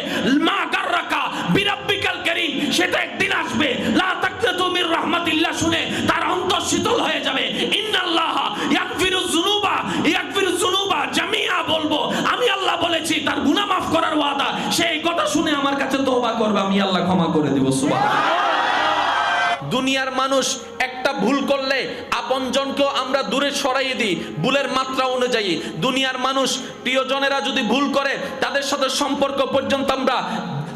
মা গাররাকা বিরাব্বিকাল কারীম, সেটা একদিন আসবে। লা তাকনাতু মির রাহমাতিল্লাহ শুনে তার অন্তর শীতল হয়ে যাবে। ইন্নাল্লাহা ইয়াগফিরুজ যুনুবা জামিআ, বলবো আমি আল্লাহ বলেছি, তার গুনাহ মাফ করার ওয়াদা। সেই কথা শুনে আমার কাছে তওবা করবে, আমি আল্লাহ ক্ষমা করে দেব। সুবহানাল্লাহ। দুনিয়ার মানুষ একটা ভুল করলে আপনজনকেও আমরা দূরে সরাইয়ে দিই ভুলের মাত্রা অনুযায়ী। দুনিয়ার মানুষ প্রিয়জনেরা যদি ভুল করে, তাদের সাথে সম্পর্ক পর্যন্ত আমরা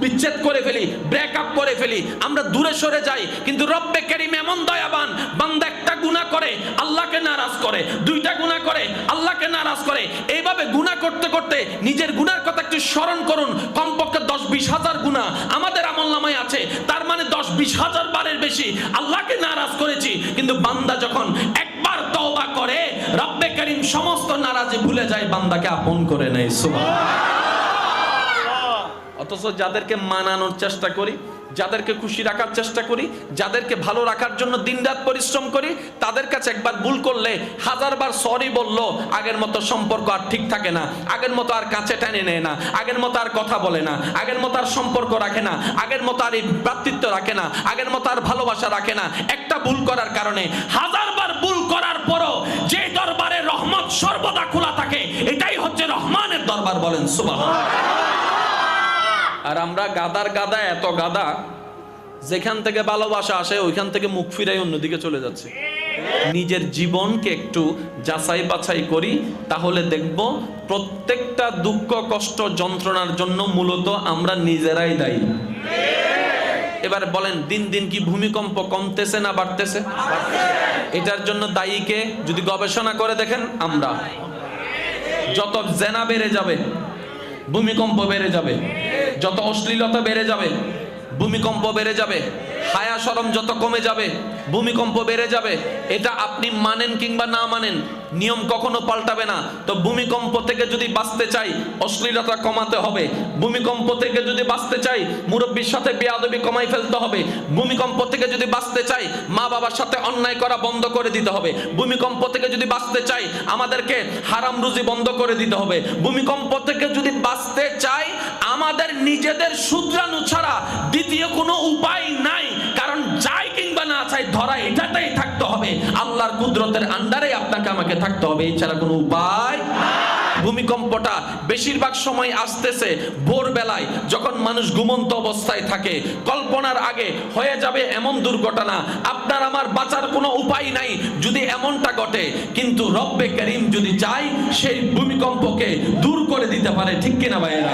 বিচ্ছেদ করে ফেলি, ব্রেকআপ করে ফেলি, আমরা দূরে সরে যাই। কিন্তু রব্বে কারীম এমন দয়াবান, বান্দা একটা গুনাহ করে আল্লাহকে নারাজ করে, 2টা গুনাহ করে আল্লাহকে নারাজ করে, এইভাবে গুনাহ করতে করতে নিজের গুনার কথা একটু স্মরণ করুন। কমপক্ষে 10-20 হাজার গুনাহ আমাদের আমলনামায় আছে, তার মানে 10-20 হাজার বারের বেশি আল্লাহকে নারাজ করেছি। কিন্তু বান্দা যখন একবার তওবা করে, রব্বে কারীম সমস্ত নারাজি ভুলে যায়, বান্দাকে আপন করে নেয়। সুবহানাল্লাহ। অথচ যাদেরকে মানানোর চেষ্টা করি, যাদেরকে খুশি রাখার চেষ্টা করি, যাদেরকে ভালো রাখার জন্য দিনরাত পরিশ্রম করি, তাদের কাছে একবার ভুল করলে হাজারবার সরি বললো আগের মতো সম্পর্ক আর ঠিক থাকে না, আগের মতো আর কাছে টেনে নেয় না, আগের মতো আর কথা বলে না, আগের মতো আর সম্পর্ক রাখে না, আগের মতো আর এই ভ্রাতৃত্ব রাখে না, আগের মতো আর ভালোবাসা রাখে না। একটা ভুল করার কারণে হাজারবার ভুল করার পরও যে দরবারে রহমত সর্বদা খোলা থাকে, এটাই হচ্ছে রহমানের দরবার। বলেন সুবহানাল্লাহ। আর আমরা গাদার গাদা, এত গাদা, যেখান থেকে ভালোবাসা আসে ওইখান থেকে মুখ ফিরাই অন্যদিকে চলে যাচ্ছে। নিজের জীবনকে একটু যাচাই বাছাই করি, তাহলে দেখব প্রত্যেকটা দুঃখ কষ্ট যন্ত্রণার জন্য মূলত আমরা নিজেরাই দায়ী। এবার বলেন, দিন দিন কি ভূমিকম্প কমতেছে না বাড়তেছে? এটার জন্য দায়ী কে? যদি গবেষণা করে দেখেন, আমরা। যত জেনা বেড়ে যাবে, ভূমিকম্প বেড়ে যাবে। যত অশ্লীলতা বেড়ে যাবে, ভূমিকম্প বেড়ে যাবে। হায়া শরম যত কমে যাবে, ভূমিকম্প বেড়ে যাবে। এটা আপনি মানেন কিংবা না মানেন, নিয়ম কখনো পাল্টাবে না। তো ভূমিকম্প থেকে যদি বাঁচতে চাই, অশ্লীলতা কমাতে হবে। ভূমিকম্প থেকে যদি বাঁচতে চাই, মুরব্বির সাথে বেয়াদবি কমাই ফেলতে হবে। ভূমিকম্প থেকে যদি বাঁচতে চাই, মা বাবার সাথে অন্যায় করা বন্ধ করে দিতে হবে। ভূমিকম্প থেকে যদি বাঁচতে চাই, আমাদেরকে হারাম রুজি বন্ধ করে দিতে হবে। ভূমিকম্প থেকে যদি বাঁচতে চাই, আমাদের নিজেদের শুধরানো ছাড়া দ্বিতীয় কোনো উপায় নাই। কারণ যাই কিংবা না চাই, ধরা এটাতেই থাকতে হবে। আল্লাহর কুদরতের আন্ডারে আপনাকে আমাকে থাকতে হবে, এছাড়া কোনো উপায়। ভূমিকম্পটা বেশিরভাগ সময় আসতেছে ভোরবেলায়, যখন মানুষ ঘুমন্ত অবস্থায় থাকে। কল্পনার আগে হয়ে যাবে এমন দুর্ঘটনা, আপনার আমার বাঁচার কোনো উপায় নাই যদি এমনটা ঘটে। কিন্তু রব্বে করিম যদি চাই, সেই ভূমিকম্পকে দূর করে দিতে পারে। ঠিক কিনা ভাইয়েরা?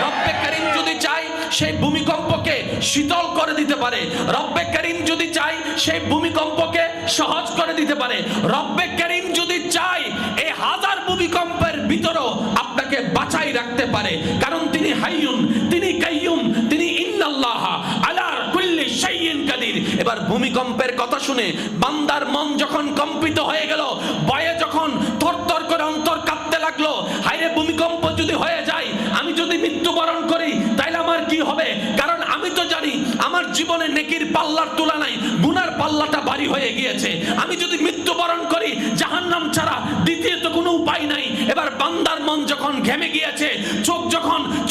রব্বে করিম যদি চাই, সেই ভূমিকম্পকে শীতল করে দিতে পারে। রব্বে করিম যদি চাই, সেই ভূমিকম্পকে সহজ করে দিতে পারে। রব্বে করিম যদি চাই, এই হাজার ভূমিকম্পের ভিতরেও আপনাকে বাঁচাই রাখতে পারে। কারণ তিনি হাইয়ুন, তিনি কাইয়ুম, তিনি ইন্নাল্লাহ আলা কুল্লি শাইইন কাদির। এবার ভূমিকম্পের কথা শুনে বান্দার মন যখন কম্পিত হয়ে গেল, ভয়ে যখন থরথর করে অন্তর কাঁপতে লাগলো, হায়রে ভূমিকম্প যদি হয়ে যায়, আমি যদি মৃত্যুবরণ করি, তাইলে আমার কি হবে? কারণ আমি তো জানি আমার জীবনে নেকির পাল্লার তুলনায় গুনার পাল্লাটা ভারী হয়ে গিয়েছে। আমি যদি মৃত্যুবরণ করি, জাহান্নাম ছাড়া দ্বিতীয় তো কোনো উপায় নাই। এবার বান্দার মন যখন ঘেমে গিয়েছে,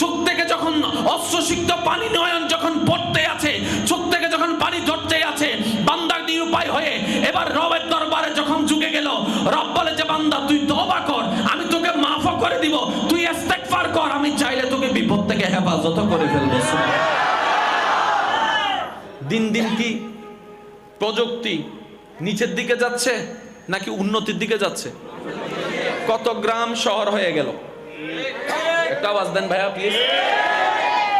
চোখ থেকে যখন অশ্রুসিক্ত পানি নয়ন যখন পড়তে আছে, চোখ থেকে যখন পানি ঝরতে আছে, বান্দার নিরুপায় হয়ে এবার রবের দরবারে যখন ঝুঁকে গেল, রব বলে যে বান্দা তুই তওবা কর, আমি তোকে মাফ করে দিব, তুই ইস্তেগফার কর, আমি চাইলে তোকে বিপদ থেকে হেফাজত করে ফেলবো। দিন দিন কি প্রযুক্তি নিচের দিকে যাচ্ছে নাকি উন্নতির দিকে যাচ্ছে? কত গ্রাম শহর হয়ে গেল, একটা আওয়াজ দেন ভাইয়া প্লিজ।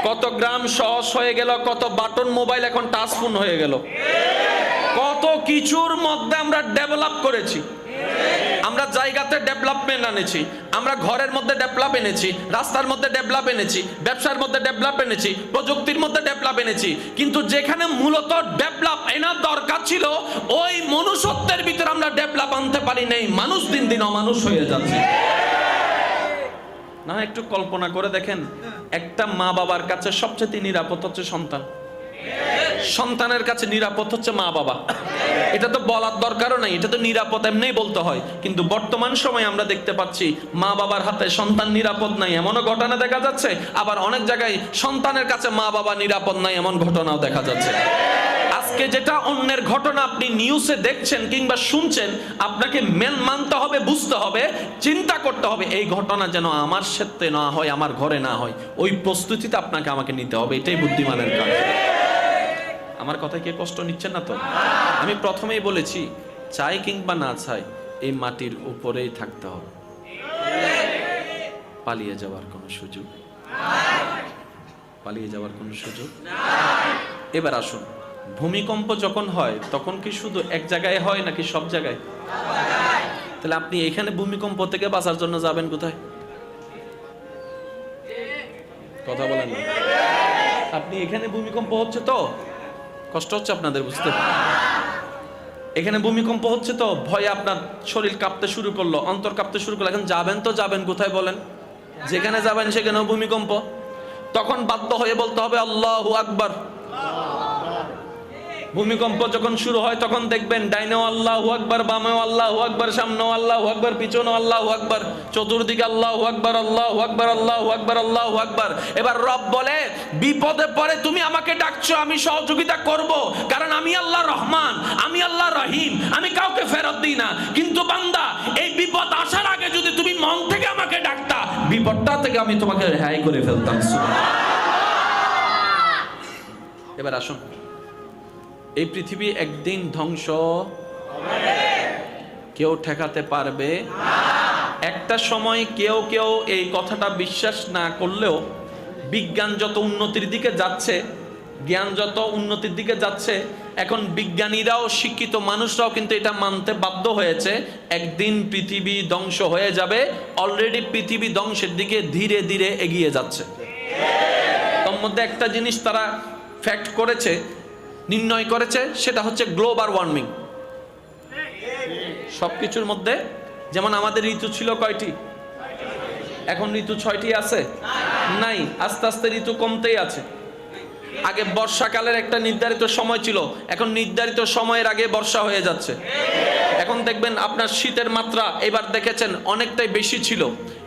কত গ্রাম সহজ হয়ে গেল, কত বাটন মোবাইল এখন টাচ ফোন হয়ে গেল। কত কিছুর মধ্যে আমরা ডেভেলপ করেছি। আমরা জায়গাতে ডেভেলপমেন্ট এনেছি, আমরা ঘরের মধ্যে ডেভেলপ এনেছি, রাস্তার মধ্যে ডেভেলপ এনেছি, ব্যবসার মধ্যে ডেভেলপ এনেছি, প্রযুক্তির মধ্যে ডেভেলপ এনেছি। কিন্তু যেখানে মূলত ডেভেলপ এনার দরকার ছিল, ওই মনুষ্যত্বের ভিতরে আমরা ডেভেলপ আনতে পারি নাই। মানুষ দিন দিন অমানুষ হয়ে যাচ্ছে। না, একটু কল্পনা করে দেখেন, একটা মা বাবার কাছে সবচেয়ে নিরাপদ হচ্ছে সন্তান। সন্তানের কাছে নিরাপদ হচ্ছে মা বাবা। এটা তো বলার দরকারও নাই, এটা তো নিরাপদ এমনিই বলতে হয়। কিন্তু বর্তমান সময়ে আমরা দেখতে পাচ্ছি মা বাবার হাতে সন্তান নিরাপদ নাই, এমনও ঘটনা দেখা যাচ্ছে। আবার অনেক জায়গায় সন্তানের কাছে মা বাবা নিরাপদ নাই, এমন ঘটনাও দেখা যাচ্ছে। আজকে যেটা অন্যের ঘটনা আপনি নিউজে দেখছেন কিংবা শুনছেন, আপনাকে মানতে হবে, বুঝতে হবে, চিন্তা করতে হবে, এই ঘটনা যেন আমার সাথে না হয়, আমার ঘরে না হয়। ওই প্রস্তুতিতে আপনাকে আমাকে নিতে হবে। এটাই বুদ্ধিমানের কাজ। আমার কথায় কে কষ্ট নিচ্ছেন না তো? আমি প্রথমেই বলেছি, চাই কিংবা না চাই, এই মাটির উপরেই থাকতে হবে। পালিয়ে যাওয়ার কোনো সুযোগ, পালিয়ে যাওয়ার কোনো সুযোগ। এবার আসুন, ভূমিকম্প যখন হয় তখন কি শুধু এক জায়গায় হয় নাকি সব জায়গায়? তাহলে আপনি এখানে ভূমিকম্প থেকে বাঁচার জন্য যাবেন কোথায়? কথা বলেন না। আপনি এখানে ভূমিকম্প হচ্ছে তো কষ্ট হচ্ছে আপনাদের বুঝতে। এখানে ভূমিকম্প হচ্ছে তো ভয়ে আপনার শরীর কাঁপতে শুরু করলো, অন্তর কাঁপতে শুরু করলো। এখন যাবেন তো যাবেন কোথায় বলেন? যেখানে যাবেন সেখানেও ভূমিকম্প। তখন বাধ্য হয়ে বলতে হবে আল্লাহু আকবার। ভূমিকম্প যখন শুরু হয় তখন দেখবেন ডাইনেও আল্লাহু আকবার, বামেও আল্লাহু আকবার, সামনেও আল্লাহু আকবার, পিছনেও আল্লাহু আকবার, চতুর্দিকে আল্লাহু আকবার, আল্লাহু আকবার, আল্লাহু আকবার, আল্লাহু আকবার। এবার রব বলে বিপদে পড়ে তুমি আমাকে ডাকছো, আমি সহযোগিতা করব, কারণ আমি আল্লাহ রহমান, আমি আল্লাহ রহিম, আমি কাউকে ফেরত দিই না। কিন্তু বান্দা, এই বিপদ আসার আগে যদি তুমি মন থেকে আমাকে ডাকতা, বিপদটা থেকে আমি তোমাকে রেহাই করে ফেলতাম। এবার আসুন, এই পৃথিবী একদিন ধ্বংস হবে, কেউ ঠেকাতে পারবে না। একটা সময় কেউ কেউ এই কথাটা বিশ্বাস না করলেও বিজ্ঞান যত উন্নতির দিকে যাচ্ছে, জ্ঞান যত উন্নতির দিকে যাচ্ছে, এখন বিজ্ঞানীরাও শিক্ষিত মানুষরাও কিন্তু এটা মানতে বাধ্য হয়েছে একদিন পৃথিবী ধ্বংস হয়ে যাবে। অলরেডি পৃথিবী ধ্বংসের দিকে ধীরে ধীরে এগিয়ে যাচ্ছে। তার মধ্যে একটা জিনিস তারা ফ্যাক্ট করেছে, নির্ণয় করেছে, সেটা হচ্ছে গ্লোবাল ওয়ার্মিং। সবকিছুর মধ্যে, যেমন আমাদের ঋতু ছিল কয়টি, এখন ঋতু 6টি আছে? নাই, আস্তে আস্তে ঋতু কমতেই আছে। আগে বর্ষাকালের একটা নির্ধারিত সময় ছিল, এখন নির্ধারিত সময়ের আগে বর্ষা হয়ে যাচ্ছে। এখন দেখবেন আপনার শীতের মাত্রা এবার দেখেছেন অনেকটাই বেশি ছিল,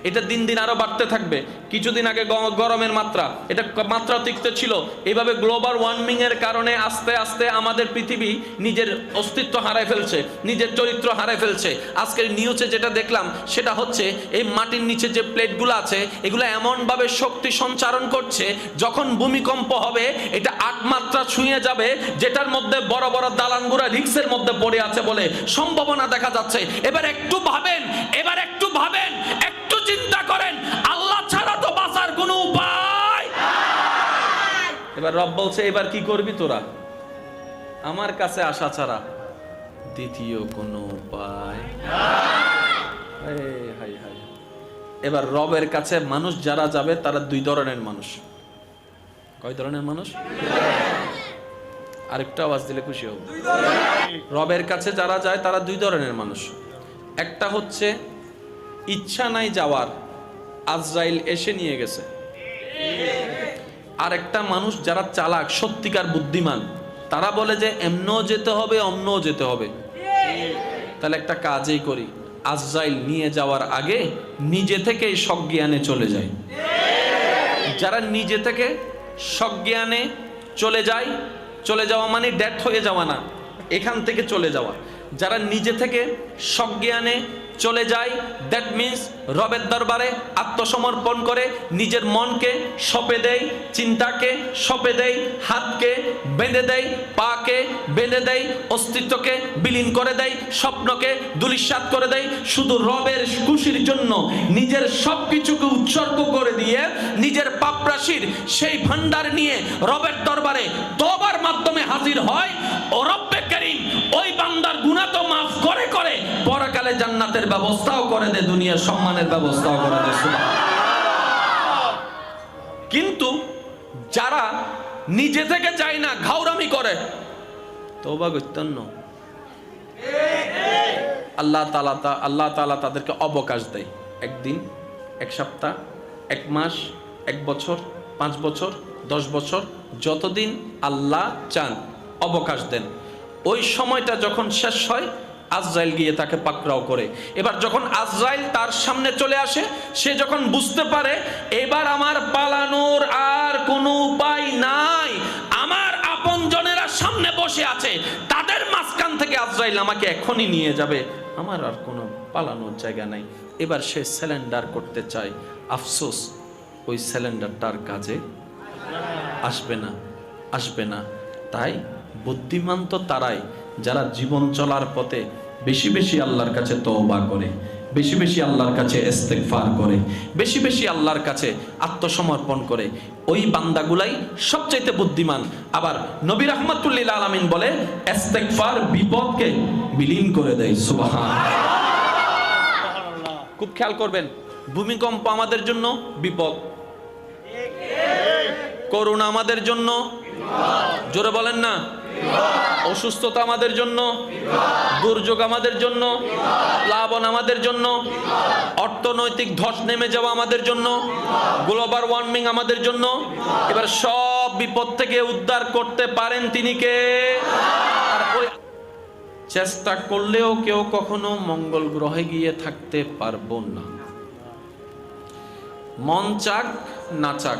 এটা দিন দিন আরো বাড়তে থাকবে। কিছুদিন আগে গরমের মাত্রা, এটা মাত্রা অতিরিক্ত ছিল। এইভাবে গ্লোবাল ওয়ার্মিং এর কারণে আস্তে আস্তে আমাদের পৃথিবী নিজের অস্তিত্ব হারায় ফেলছে, নিজের চরিত্র হারায় ফেলছে। আজকের নিউজে যেটা দেখলাম সেটা হচ্ছে এই মাটির নিচে যে প্লেটগুলো আছে এগুলো এমনভাবে শক্তি সঞ্চারণ করছে, যখন ভূমিকম্প হবে এটা 8 মাত্রা ছুঁয়ে যাবে, যেটার মধ্যে বড় বড় দালানগুড়া রিক্সের মধ্যে পড়ে আছে বলে সম্ভাবনা দেখা যাচ্ছে। এবার একটু ভাবেন, একটু চিন্তা করেন, আল্লাহ ছাড়া তো বাঁচার কোনো উপায়। এবার রব বলছে এবার কি করবি তোরা, আমার কাছে আসা ছাড়া দ্বিতীয় কোনো উপায় নাই। এবার রবের কাছে মানুষ যারা যাবে তারা 2 ধরনের মানুষ। কয় ধরনের মানুষ? আরেকটা আওয়াজ দিলে খুশি হব। রবের কাছে যারা যায় তারা 2 ধরনের মানুষ। একটা হচ্ছে ইচ্ছা নাই যাওয়ার, আজরাইল এসে নিয়ে গেছে। আর একটা মানুষ যারা চালাক, সত্যিকার বুদ্ধিমান, তারা বলে যে এমনও যেতে হবে, অমনও যেতে হবে। তাহলে একটা কাজই করি, আজরাইল নিয়ে যাওয়ার আগে নিজে থেকেই সজ্ঞানে চলে যায়। যারা নিজে থেকে সজ্ঞানে চলে যাওয়া মানে ডেথ হয়ে যাওয়া না, এখান থেকে চলে যাওয়া। যারা নিজে থেকে সজ্ঞানে চলে যায়, দ্যাট মিন্স রবের দরবারে আত্মসমর্পণ করে নিজের মনকে সঁপে দেয়, চিন্তাকে সঁপে দেয়, হাতকে বেঁধে দেয়, পাকে বেঁধে দেয়, অস্তিত্বকে বিলীন করে দেয়, স্বপ্নকে ধূলিসাৎ করে দেয়, শুধু রবের খুশির জন্য নিজের সবকিছুকে উৎসর্গ করে দিয়ে নিজের পাপরাশির সেই ভান্ডার নিয়ে রবের দরবারে তওবার মাধ্যমে হাজির হয়। ও রব্বে করিম ওই বান্দার গুনাহ তো মাফ করে করে পরকালে জান্নাতের ব্যবস্থাও করে দে, দুনিয়ার সম্মানের ব্যবস্থাও করে দে। কিন্তু যারা নিজে থেকে যায় না, ঘাউরামি করে, তওবা করতেন না, আল্লাহ তাআলা তাদেরকে অবকাশ দেয়। 1 দিন, 1 সপ্তাহ, 1 মাস, 1 বছর, 5 বছর, 10 বছর, যতদিন আল্লাহ চান অবকাশ দেন। ওই সময়টা যখন শেষ হয়, আজরাইল গিয়ে তাকে পাকড়াও করে। এবার যখন আজরাইল তার সামনে চলে আসে, সে যখন বুঝতে পারে এবার আমার পালানোর আর কোনো উপায় নাই, আমার আপনজনেরা সামনে বসে আছে, তাদের মাঝখান থেকে আজরাইল আমাকে এখনই নিয়ে যাবে, আমার আর কোনো পালানোর জায়গা নাই। এবার সে সিলিন্ডার করতে চায়। আফসোস, ওই সিলিন্ডারটার কাজে আসবে না। তাই বুদ্ধিমান তো তারাই যারা জীবন চলার পথে বেশি বেশি আল্লাহর কাছে তওবা করে, বেশি বেশি আল্লাহর কাছে ইস্তেগফার করে, বেশি বেশি আল্লাহর কাছে আত্মসমর্পণ করে। ওই বান্দাগুলাই সবচাইতে বুদ্ধিমান। আবার নবী রাহমাতুল লিল আলামিন বলে ইস্তেগফার বিপদকে বিলীন করে দেয়। সুবহানাল্লাহ। খুব খেয়াল করবেন, ভূমিকম্প আমাদের জন্য বিপদ, করোনা আমাদের জন্য জোরে বলেন না। অসুস্থতা আমাদের জন্য, দুর্যোগ আমাদের জন্য, প্লাবন আমাদের জন্য, অর্থনৈতিক ধস নেমে যাওয়া আমাদের জন্য, গ্লোবাল ওয়ার্মিং আমাদের জন্য। এবার সব বিপদ থেকে উদ্ধার করতে পারেন তিনি কে? আর ওই চেষ্টা করলেও কেউ কখনো মঙ্গল গ্রহে গিয়ে থাকতে পারবো না। মন চাক না চাক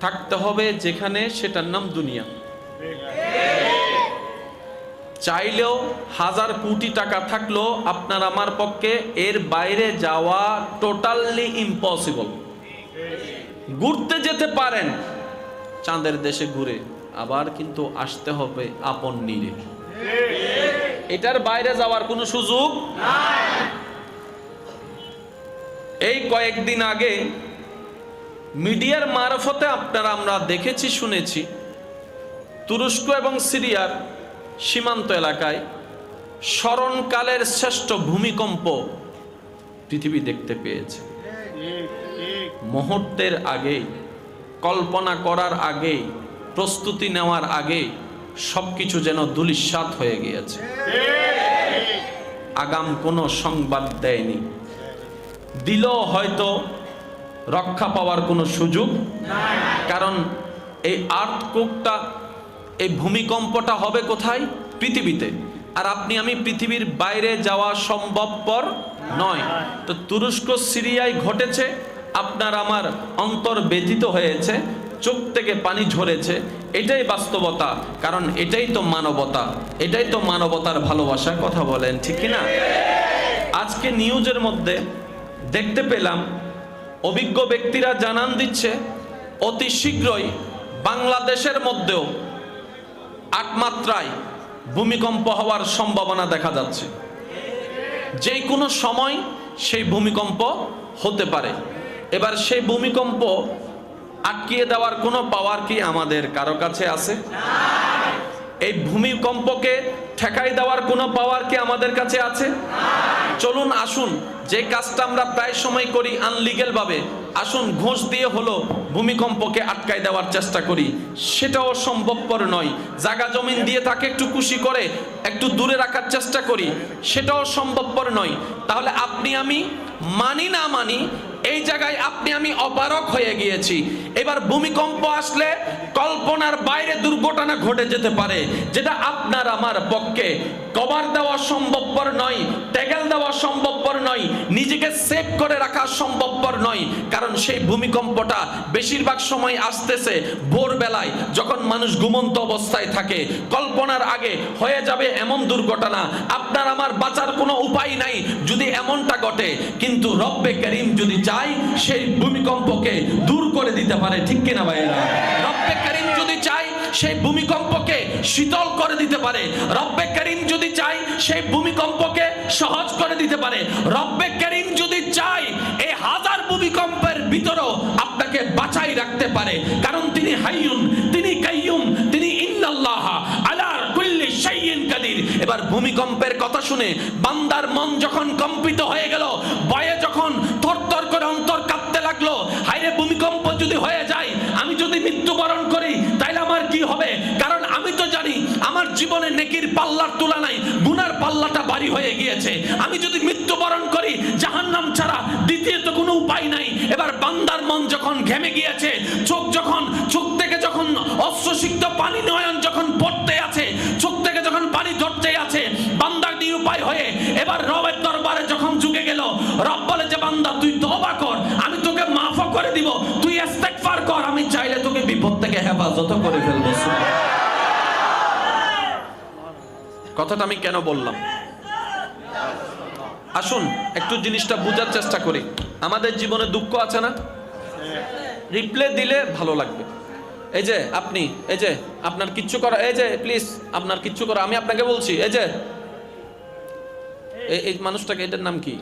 থাকতে হবে যেখানে, সেটার নাম দুনিয়া। চাইলেও 1000 কোটি টাকা থাকলো আপনার আমার পক্ষে এর বাইরে যাওয়া টোটালি ইম্পসিবল। ঘুরতে যেতে পারেন চাঁদের দেশে ঘুরে, আবার কিন্তু আসতে হবে আপন নীড়ে। এটার বাইরে যাওয়ার কোনো সুযোগ নাই। এই কয়েকদিন আগে মিডিয়ার মারফতে আমরা দেখেছি, শুনেছি, তুরস্ক এবং সিরিয়ার সীমান্ত এলাকায় স্মরণকালের শ্রেষ্ঠ ভূমিকম্প পৃথিবী দেখতে পেয়েছে। মুহূর্তের আগেই, কল্পনা করার আগেই, প্রস্তুতি নেওয়ার আগেই সবকিছু যেন ধূলিসাৎ হয়ে গিয়েছে। আগাম কোনো সংবাদ দেয়নি, দিলেও হয়তো রক্ষা পাওয়ার কোনো সুযোগ নাই। কারণ এই আর্থকোকটা, এই ভূমিকম্পটা হবে কোথায়? পৃথিবীতে। আর আপনি আমি পৃথিবীর বাইরে যাওয়া সম্ভবপর নয়। তো তুরস্ক সিরিয়ায় ঘটেছে, আপনার আমার অন্তর ব্যথিত হয়েছে, চোখ থেকে পানি ঝরেছে। এটাই বাস্তবতা, কারণ এটাই তো মানবতা, এটাই তো মানবতার ভালোবাসা। কথা বলেন ঠিক কিনা? আজকে নিউজের মধ্যে দেখতে পেলাম, অভিজ্ঞ ব্যক্তিরা জানান দিচ্ছে অতি শীঘ্রই বাংলাদেশের মধ্যেও 8 মাত্রায় ভূমিকম্প হওয়ার সম্ভাবনা দেখা যাচ্ছে। যে কোনো সময় সেই ভূমিকম্প হতে পারে। এবার সেই ভূমিকম্প আটকিয়ে দেওয়ার কোনো পাওয়ার কি আমাদের কারো কাছে আছে? এই ভূমিকম্পকে ঠেকাই দেওয়ার কোনো পাওয়ার কি আমাদের কাছে আছে? চলুন আসুন, যে কাজটা আমরা প্রায় সময় করি আনলিগ্যাল ভাবে, আসুন ঘুষ দিয়ে হলো ভূমিকম্পকে আটকাই দেওয়ার চেষ্টা করি। সেটাও সম্ভবপর নয়। জায়গা জমিন দিয়ে তাকে একটু খুশি করে একটু দূরে রাখার চেষ্টা করি, সেটাও সম্ভবপর নয়। তাহলে আপনি আমি মানি না মানি, এই জায়গায় আপনি আমি অপারক হয়ে গিয়েছি। এবার ভূমিকম্প আসলে কল্পনার বাইরে দুর্ঘটনা ঘটে যেতে পারে, যেটা আপনার আমার পক্ষে কভার দেওয়া সম্ভবপর নয়, ট্যাগেল দেওয়া সম্ভবপর নয়, নিজেকে সেভ করে রাখা সম্ভবপর নয়। কারণ সেই ভূমিকম্পটা বেশিরভাগ সময় আসতেছে ভোরবেলায়, যখন মানুষ ঘুমন্ত অবস্থায় থাকে। কল্পনার আগে হয়ে যাবে এমন দুর্ঘটনা, আপনার আমার বাঁচার কোনো উপায় নাই যদি এমনটা ঘটে। কিন্তু রব্বে করিম যদি চাই, সেই ভূমিকম্পকে দূর করে দিতে পারে। ঠিক কিনা ভাইরা? রব্বে করিম যদি চাই, সেই ভূমিকম্পকে শীতল করে দিতে পারে। রব্বে করিম যদি চাই, সেই ভূমিকম্পকে সহজ করে দিতে পারে। রব্বে করিম যদি চাই, এই 1000 ভূমিকম্পের ভিতরেও আপনাকে বাঁচাই রাখতে পারে। কারণ তিনি হাইয়ুন, তিনি কাইয়ুম, তিনি ইন্নাল্লাহ আলা কুল্লি শাইইন কাদির। এবার ভূমিকম্পের কথা শুনে বান্দার মন যখন কম্পিত হয়ে গেল, ভয়ে যখন থরথর করে অন্তর কাঁপতে লাগলো, হায়রে ভূমিকম্প যদি হয়ে যায়, আমি যদি মৃত্যুবরণ করি, তাইলে আমার কি হবে? কারণ আমি তো জানি আমার জীবনে নেকির পাল্লার তুলনায় গুনার পাল্লাটা ভারী হয়ে গিয়েছে। আমি যদি মৃত্যুবরণ করি, জাহান্নাম ছাড়া দ্বিতীয়ত কোনো উপায় নাই। এবার বান্দার মন যখন ঘেমে গিয়েছে, চোখ থেকে যখন অশ্রুসিক্ত পানি নয়ন যখন পড়তে আছে, চোখ থেকে যখন পানি ধরতে আছে, বান্দার নিরুপায় হয়ে এবার রবের দরবারে যখন ঝুঁকে গেল, রব বলে যে বান্দা তুই তওবা কর, আমি তোকে মাফ করে দিব, তুই ইস্তেগফার কর, আমি চাইলে তোকে বিপদ থেকে হেফাজত করে ফেলব। কথাটা আমি কেন বললাম? আসুন একটু জিনিসটা বোঝার চেষ্টা করি। আমাদের জীবনে দুঃখ আছে না? রিপ্লে দিলে ভালো লাগবে। এই যে আপনি, এই যে আপনার কিচ্ছু করা, এই যে প্লিজ আপনার কিচ্ছু করা, আমি আপনাকে বলছি, এই যে এই মানুষটাকে, এটার নাম কি?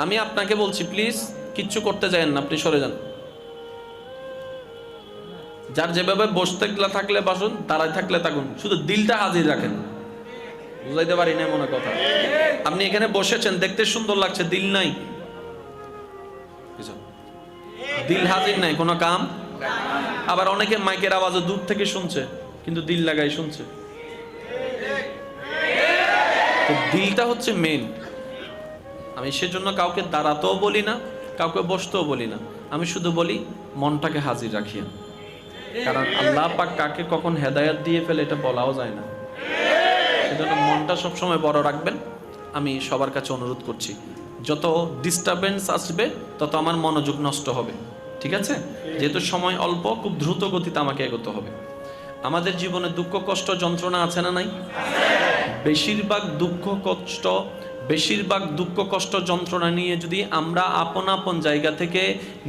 আমি আপনাকে বলছি প্লিজ কিচ্ছু করতে যান না, আপনি সরে যান। যার যেভাবে বসতে থাকলে বসুন, দাঁড়ায় থাকলে থাকুন, শুধু দিলটা হাজির রাখেন। বুঝাইতে পারি না মনে কথা। আপনি এখানে বসেছেন, দেখতে সুন্দর লাগছে, দিল নাই, দিল হাজির নাই, কোনো কাম আবার অনেকে মাইকের আওয়াজে দূর থেকে শুনছে, কিন্তু দিল লাগাই শুনছে। তো দিলটা হচ্ছে মেন। আমি সেজন্য কাউকে দাঁড়াতেও বলি না, কাউকে বসতেও বলি না, আমি শুধু বলি মনটাকে হাজির রাখিয়া। কারণ আল্লাহ পাক কাকে কখন হেদায়েত দিয়ে ফেলে এটা বলাও যায় না। সেজন্য মনটা সবসময় বড় রাখবেন। আমি সবার কাছে অনুরোধ করছি, যত ডিস্টারবেন্স আসবে তত আমার মনোযোগ নষ্ট হবে, ঠিক আছে? যেহেতু সময় অল্প, খুব দ্রুত গতিতে আমাকে এগোতে হবে। আমাদের জীবনে দুঃখ কষ্ট যন্ত্রণা আছে না নাই? বেশিরভাগ দুঃখ কষ্ট যন্ত্রণা নিয়ে যদি আমরা আপন আপন জায়গা থেকে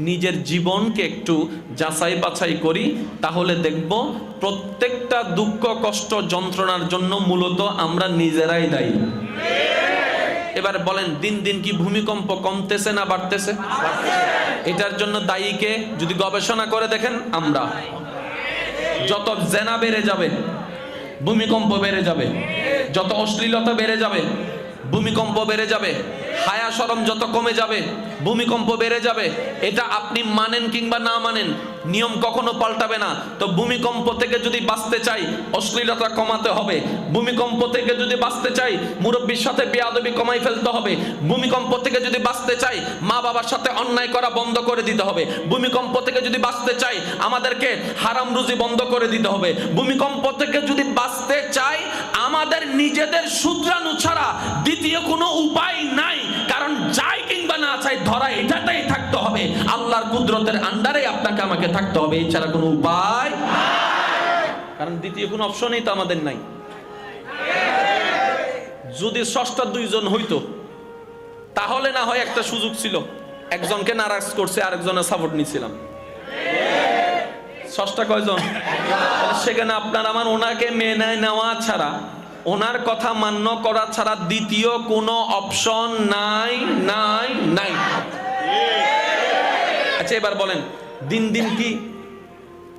নিজের জীবনকে একটু যাচাই বাছাই করি, তাহলে দেখব প্রত্যেকটা দুঃখ কষ্ট যন্ত্রণার জন্য মূলত আমরা নিজেরাই দায়ী। এবার বলেন, দিন দিন কি ভূমিকম্প কমতেছে না বাড়তেছে? এটার জন্য দায়ীকে যদি গবেষণা করে দেখেন, আমরা। যত জেনা বেড়ে যাবে ভূমিকম্প বেড়ে যাবে, যত অশ্লীলতা বেড়ে যাবে ভূমিকম্প বেড়ে যাবে, হায়া শরম যত কমে যাবে ভূমিকম্প বেড়ে যাবে। এটা আপনি মানেন কিংবা না মানেন, নিয়ম কখনো পাল্টাবে না। তো ভূমিকম্প থেকে যদি বাঁচতে চাই, অশ্লীলতা কমাতে হবে। ভূমিকম্প থেকে যদি বাঁচতে চাই, মুরব্বির সাথে বেয়াদবি কমাই ফেলতে হবে। ভূমিকম্প থেকে যদি বাঁচতে চাই, মা বাবার সাথে অন্যায় করা বন্ধ করে দিতে হবে। ভূমিকম্প থেকে যদি বাঁচতে চাই, আমাদেরকে হারাম রুজি বন্ধ করে দিতে হবে। ভূমিকম্প থেকে যদি বাঁচতে চাই, আমাদের নিজেদের শুধরানো ছাড়া দ্বিতীয় কোনো উপায় নাই। কারণ যাই কিংবা না চাই, ধরা এটাতেই থাকতে হবে। আল্লাহর কুদরতের আন্ডারে আপনাকে আমাকে থাকতে হবে, এছাড়া কোনো উপায়। কারণ দ্বিতীয় কোনো অপশনই তো আমাদের নাই। যদি স্রষ্টা দুইজন হইতো, তাহলে না হয় একটা সুযোগ ছিল, একজনকে নারাজ করছে, আরেকজনের সাপোর্ট নিছিলাম। স্রষ্টা কয়জন? সেখানে আপনার আমার ওনাকে মেনে নেওয়া ছাড়া, ওনার কথা মান্য করা ছাড়া দ্বিতীয় কোনো অপশন নাই নাই নাই। আচ্ছা, এবার বলেন, দিন দিন কি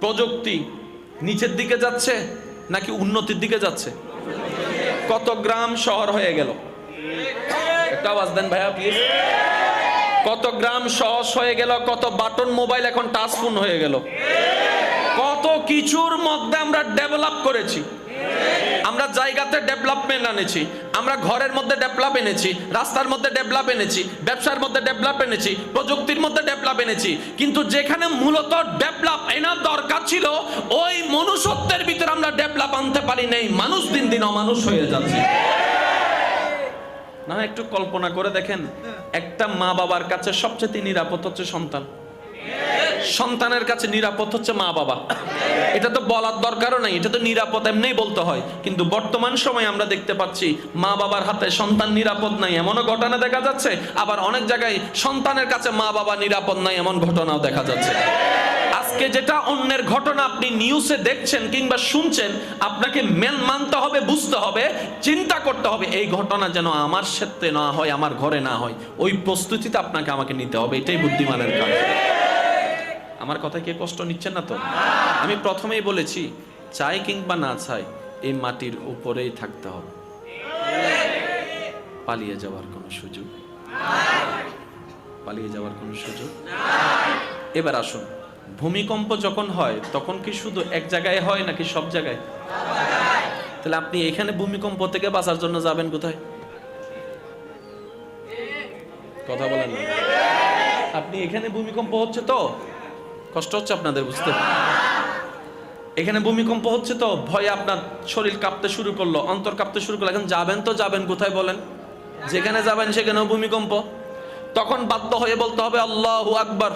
প্রযুক্তি নিচের দিকে যাচ্ছে নাকি উন্নতির দিকে যাচ্ছে? কত গ্রাম শহর হয়ে গেল, একটা আওয়াজ দেন ভাইয়া প্লিজ। কত গ্রাম সহজ হয়ে গেল, কত বাটন মোবাইল এখন টাচ ফোন হয়ে গেল, কত কিছুর মধ্যে আমরা ডেভেলপ করেছি। আমরা জায়গাতে ডেভেলপমেন্ট এনেছি, আমরা ঘরের মধ্যে ডেভেলপ এনেছি, রাস্তার মধ্যে ডেভেলপ এনেছি, ব্যবসার মধ্যে ডেভেলপ এনেছি, প্রযুক্তির মধ্যে ডেভেলপ এনেছি। কিন্তু যেখানে মূলত ডেভেলপ এনার দরকার ছিল, ওই মনুষ্যত্বের ভিতরে আমরা ডেভেলপ আনতে পারি নাই। মানুষ দিন দিন অমানুষ হয়ে যাচ্ছে। না, একটু কল্পনা করে দেখেন, একটা মা বাবার কাছে সবচেয়ে নিরাপদ হচ্ছে সন্তান, সন্তানের কাছে নিরাপদ হচ্ছে মা বাবা। এটা তো বলার দরকারও নাই, এটা তো নিরাপদ এমনিই বলতে হয়। কিন্তু বর্তমান সময়ে আমরা দেখতে পাচ্ছি, মা বাবার হাতে সন্তান নিরাপদ নাই, এমনও ঘটনা দেখা যাচ্ছে। আবার অনেক জায়গায় সন্তানের কাছে মা বাবা নিরাপদ নাই, এমন ঘটনাও দেখা যাচ্ছে। আজকে যেটা অন্যের ঘটনা আপনি নিউজে দেখছেন কিংবা শুনছেন, আপনাকে মানতে হবে, বুঝতে হবে, চিন্তা করতে হবে, এই ঘটনা যেন আমার সাথে না হয়, আমার ঘরে না হয়। ওই প্রস্তুতিটা আপনাকে আমাকে নিতে হবে। এটাই বুদ্ধিমানের কাজ। আমার কথায় কে কষ্ট নিচ্ছেন না তো? আমি প্রথমেই বলেছি, চাই কিংবা না চাই, এই মাটির উপরেই থাকতে হবে। পালিয়ে যাওয়ার কোনো সুযোগ, পালিয়ে যাওয়ার কোনো সুযোগ। এবার আসুন, ভূমিকম্প যখন হয় তখন কি শুধু এক জায়গায় হয় নাকি সব জায়গায়? তাহলে আপনি এখানে ভূমিকম্প থেকে বাঁচার জন্য যাবেন কোথায়? কথা বলেন না। আপনি এখানে ভূমিকম্প হচ্ছে তো কষ্ট হচ্ছে আপনাদের বুঝতে, এখানে ভূমিকম্প হচ্ছে তো ভয়ে আপনার শরীর কাঁপতে শুরু করলো, অন্তর কাঁপতে শুরু করলো। এখন যাবেন তো যাবেন কোথায় বলেন? যেখানে যাবেন সেখানেও ভূমিকম্প। তখন বাধ্য হয়ে বলতে হবে আল্লাহু আকবার।